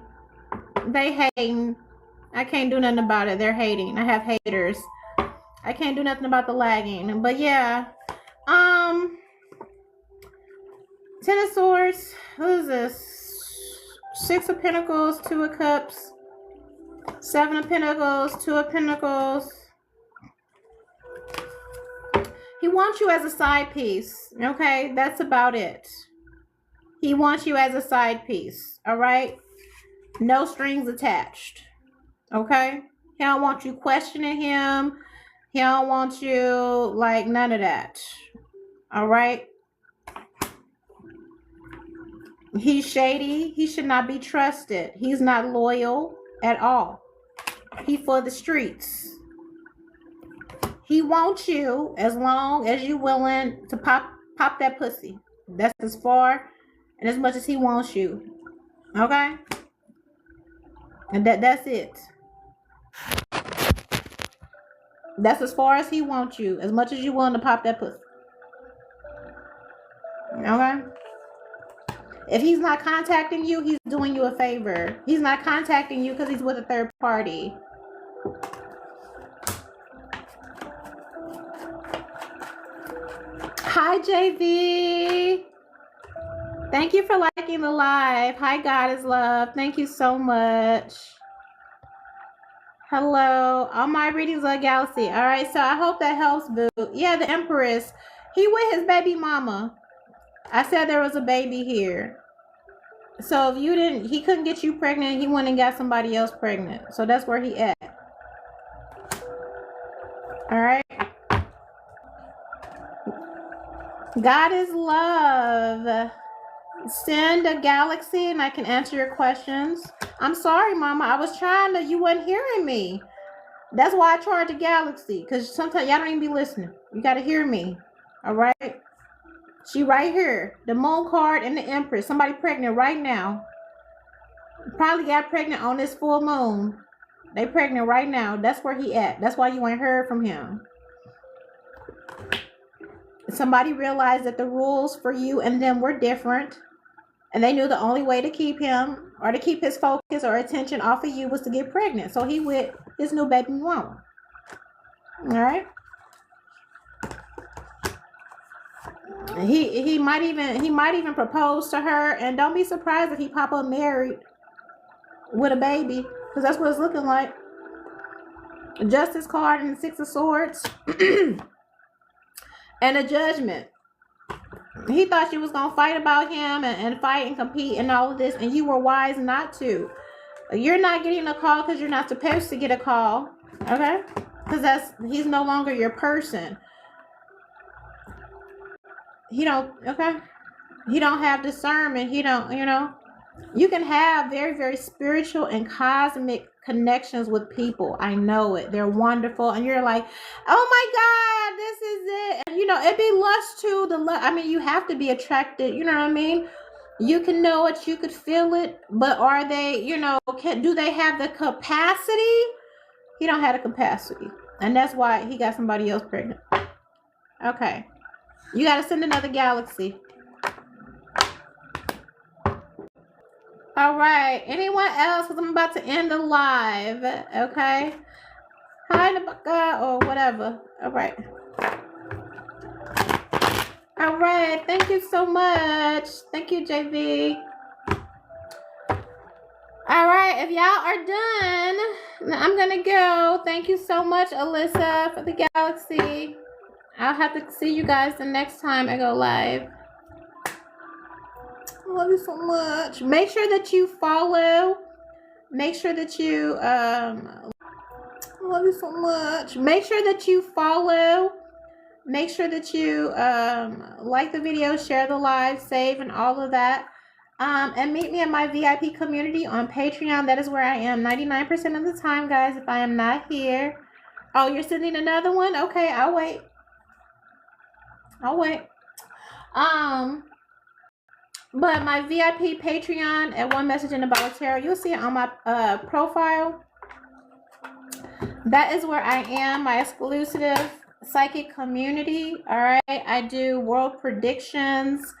They hating. I can't do nothing about it. They're hating. I have haters. I can't do nothing about the lagging. But yeah. 10 of Swords. What is this? 6 of Pentacles, 2 of Cups, 7 of Pentacles, 2 of Pentacles. He wants you as a side piece. Okay, that's about it. He wants you as a side piece. All right, no strings attached. Okay, he don't want you questioning him. He don't want you, like, none of that. All right. He's shady. He should not be trusted. He's not loyal at all. He for the streets. He wants you as long as you willing to pop that pussy. That's as far and as much as he wants you. Okay? And that's it. That's as far as he wants you. As much as you willing to pop that pussy. Okay? If he's not contacting you, he's doing you a favor. He's not contacting you because he's with a third party. Hi, JV. Thank you for liking the live. Hi, God is love. Thank you so much. Hello. All my readings are Galaxy. All right, so I hope that helps, boo. Yeah, the Empress. He with his baby mama. I said there was a baby here. So if he couldn't get you pregnant, he went and got somebody else pregnant. So that's where he at. All right. God is love. Send a galaxy and I can answer your questions. I'm sorry, mama. I was trying to, you wasn't hearing me. That's why I charge a galaxy. Because sometimes y'all don't even be listening. You got to hear me. All right. She right here. The Moon card and the Empress. Somebody pregnant right now. Probably got pregnant on this full moon. They pregnant right now. That's where he at. That's why you ain't heard from him. somebody realized that the rules for you and them were different, and they knew the only way to keep him or to keep his focus or attention off of you was to get pregnant. So he with his new baby mama. All right. He might even propose to her, and don't be surprised if he pop up married with a baby, because that's what it's looking like. Justice card and the Six of Swords and a Judgment. He thought you was gonna fight about him and fight and compete and all of this, and you were wise not to. You're not getting a call because you're not supposed to get a call, okay? Because he's no longer your person. He don't have discernment. He don't, you can have very, very spiritual and cosmic connections with people. I know it. They're wonderful. And you're like, oh my God, this is it. And it'd be lust too. You have to be attracted. You know what I mean? You can know it, you could feel it, but are they, do they have the capacity? He don't have the capacity. And that's why he got somebody else pregnant. Okay. You got to send another galaxy. All right. Anyone else? Because I'm about to end the live. Okay. Hi, Nabaka, or whatever. All right. All right. Thank you so much. Thank you, JV. All right. If y'all are done, I'm going to go. Thank you so much, Alyssa, for the galaxy. I'll have to see you guys the next time I go live. I love you so much. Make sure that you follow. Make sure that you I love you so much. Make sure that you follow. Make sure that you like the video, share the live, save, and all of that. And meet me in my VIP community on Patreon. That is where I am 99% of the time, guys, if I am not here. Oh, you're sending another one? Okay, I'll wait. But my VIP Patreon at One Message in the Bottle Tarot, you'll see it on my profile. That is where I am, my exclusive psychic community. All right, I do world predictions,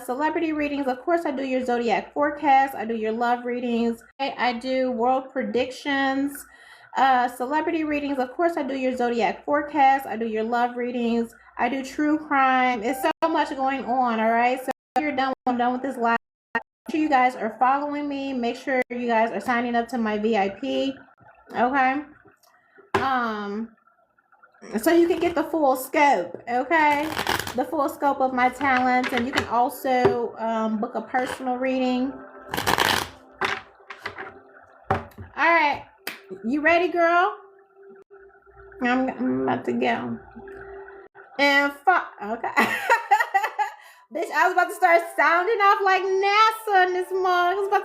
celebrity readings. Of course, I do your zodiac forecast. I do your love readings. I do world predictions, celebrity readings. Of course, I do your zodiac forecast. I do your love readings. I do true crime. It's so much going on. All right, so if you're done, I'm done with this live. Make sure you guys are following me. Make sure you guys are signing up to my VIP. Okay. So you can get the full scope. Okay, the full scope of my talents, and you can also book a personal reading. All right, you ready, girl? I'm about to go. And okay. Bitch, I was about to start sounding off like NASA in this month. I was about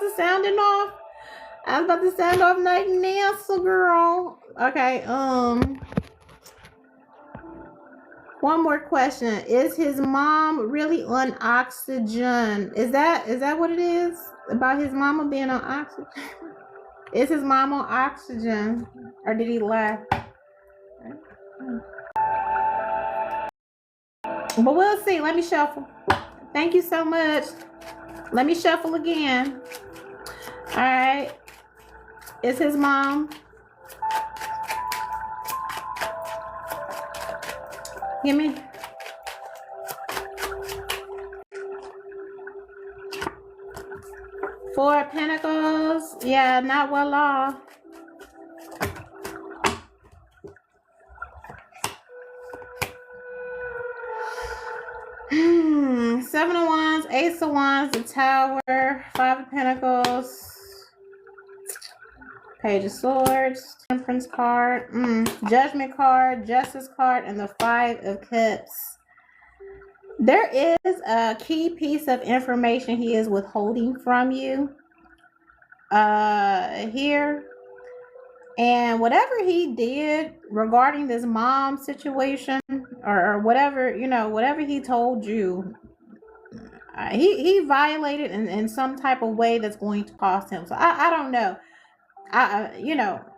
to sound off like NASA, girl. Okay, one more question. Is his mom really on oxygen? Is that what it is? About his mama being on oxygen? Is his mom on oxygen? Or did he laugh? But we'll see. Let me shuffle. Thank you so much. Let me shuffle again. All right. Is his mom? Give me. Four of Pentacles. Yeah, not well off. Seven of Wands, Ace of Wands, the Tower, Five of Pentacles, Page of Swords, Temperance card, Judgment card, Justice card, and the Five of Cups. There is a key piece of information he is withholding from you here. And whatever he did regarding this mom situation or whatever, whatever he told you, he violated in some type of way that's going to cost him. So I don't know.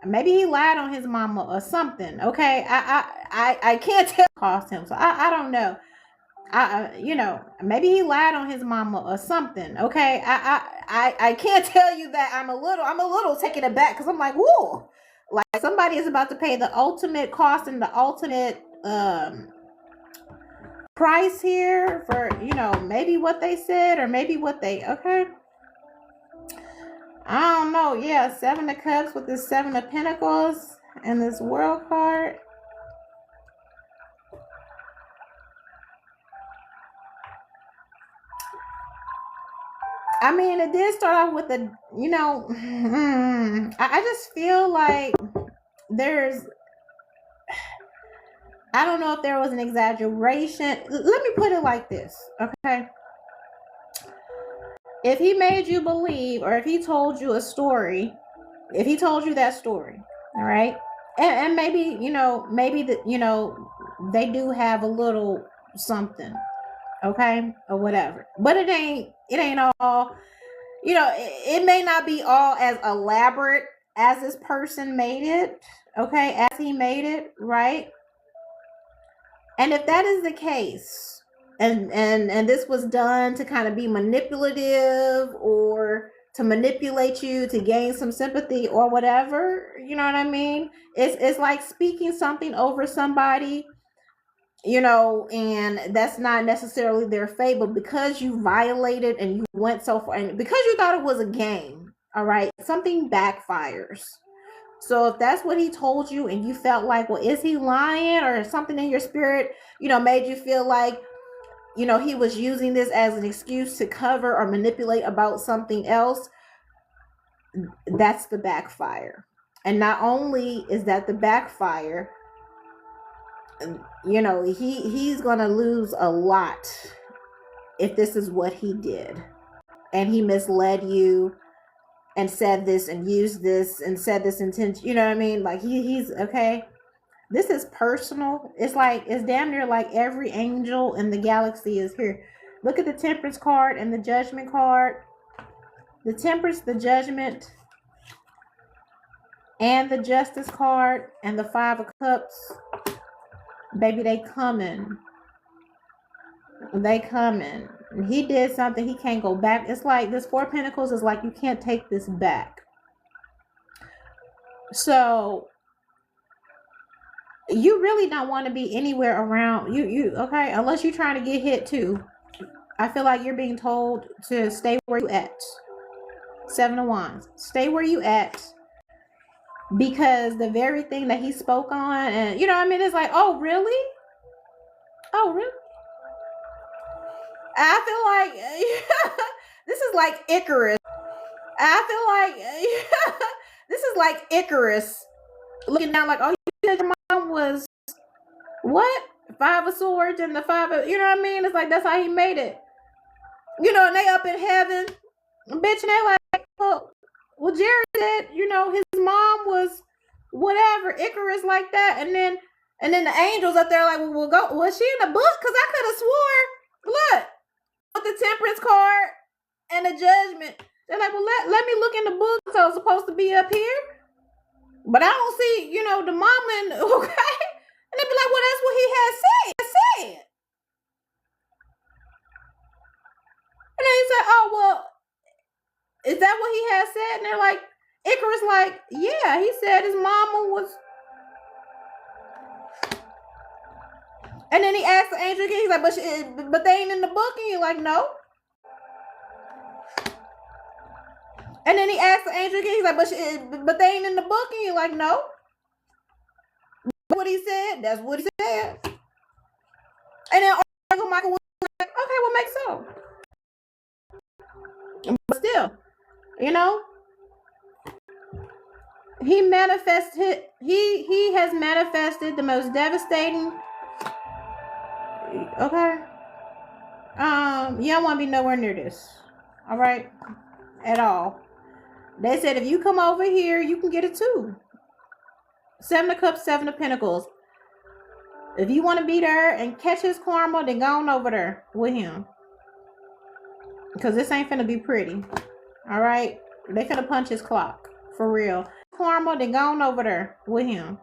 Maybe he lied on his mama or something. Okay. I can't tell cost him. So I don't know. Maybe he lied on his mama or something. Okay, I can't tell you that I'm a little taken aback because I'm like, whoa, like somebody is about to pay the ultimate cost and the ultimate price here for maybe what they said or maybe what they okay. I don't know. Yeah, 7 of Cups with this 7 of Pentacles and this World card. I mean, it did start off with a, I just feel like I don't know if there was an exaggeration. Let me put it like this, okay? If he made you believe, or if he told you a story, if he told you that story, all right? And maybe, maybe they do have a little something, okay? Or whatever. But it ain't all, it may not be all as elaborate as this person made it, okay? As he made it, right? And if that is the case, and this was done to kind of be manipulative or to manipulate you to gain some sympathy or whatever, you know what I mean? It's like speaking something over somebody, and that's not necessarily their fate, but because you violated and you went so far and because you thought it was a game, all right, something backfires. So if that's what he told you and you felt like, well, is he lying, or something in your spirit, made you feel like, he was using this as an excuse to cover or manipulate about something else, that's the backfire. And not only is that the backfire, he's going to lose a lot if this is what he did. And he misled you and said this and used this and said this intention, you know what I mean? Like he's okay. This is personal. It's damn near like every angel in the galaxy is here. Look at the Temperance card and the Judgment card. The Temperance, the Judgment, and the Justice card, and the 5 of Cups. Baby, they coming. They coming. He did something, he can't go back. It's like this 4 of Pentacles is like you can't take this back. So you really don't want to be anywhere around you okay, unless you're trying to get hit too. I feel like you're being told to stay where you at. 7 of Wands. Stay where you at. Because the very thing that he spoke on, and you know what I mean, it's like, oh really? Oh really? I feel like this is like Icarus. I feel like this is like Icarus looking down like, oh, you said your mom was what? 5 of Swords and the 5 of, you know what I mean? It's like that's how he made it. And they up in heaven, bitch, and they like, well, Jerry said, his mom was whatever, Icarus like that, and then the angels up there like, well, we'll go. Was she in the book? Because I could have swore, look, with the Temperance card and the Judgment, they're like, well, let me look in the book. So it's supposed to be up here, but I don't see, the mama and okay. And they be like, well, that's what he had said. And then he said, oh, well, is that what he had said? And they're like, Icarus like, yeah, he said his mama was. And then he asked the angel again, he's like, but they ain't in the book. And you're like, no. And then he asked the angel again, he's like, but they ain't in the book. And you're like, no. What he said, that's what he said. And then Michael was like, okay, what makes so? But still, he manifested, he has manifested the most devastating. Okay. You don't want to be nowhere near this. All right. At all. They said if you come over here, you can get it too. 7 of Cups, 7 of Pentacles. If you want to be there and catch his karma, then go on over there with him. Because this ain't finna be pretty. Alright? They finna punch his clock. For real. Karma, then go on over there with him.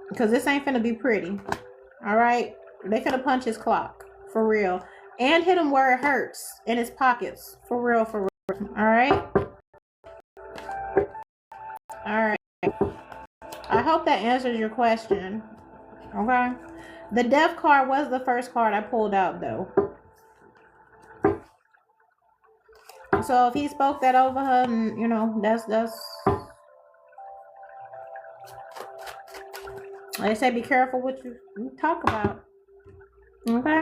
Because this ain't finna be pretty. Alright? They could have punched his clock. For real. And hit him where it hurts. In his pockets. For real, for real. Alright? Alright. I hope that answers your question. Okay? The death card was the first card I pulled out, though. So if he spoke that over her, you know, that's like I say, be careful what you talk about. Okay?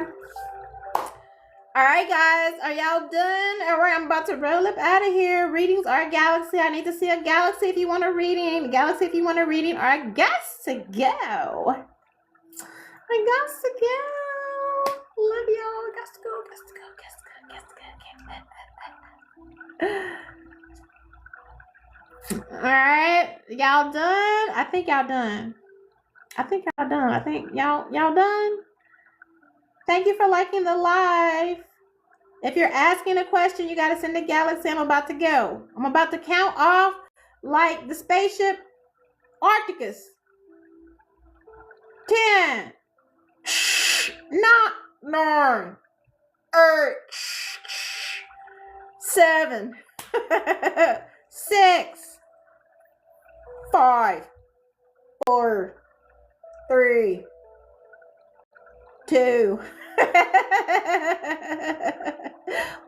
Alright, guys. Are y'all done? Alright, I'm about to roll up out of here. Readings are Galaxy. I need to see a Galaxy if you want a reading. Galaxy if you want a reading. I guess to go. I got to go. Love y'all. Got to go. Alright. Y'all done? I think y'all done. I think y'all done. Thank you for liking the live. If you're asking a question, you got to send a Galaxy. I'm about to go. I'm about to count off like the spaceship Arcticus. 10. 9. 8. 7. 6. 5. 4. 3. 2.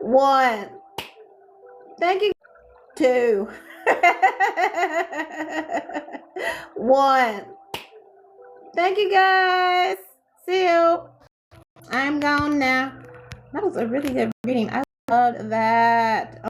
1. Thank you. 2. 1. Thank you, guys. See you. I'm gone now. That was a really good reading. I loved that.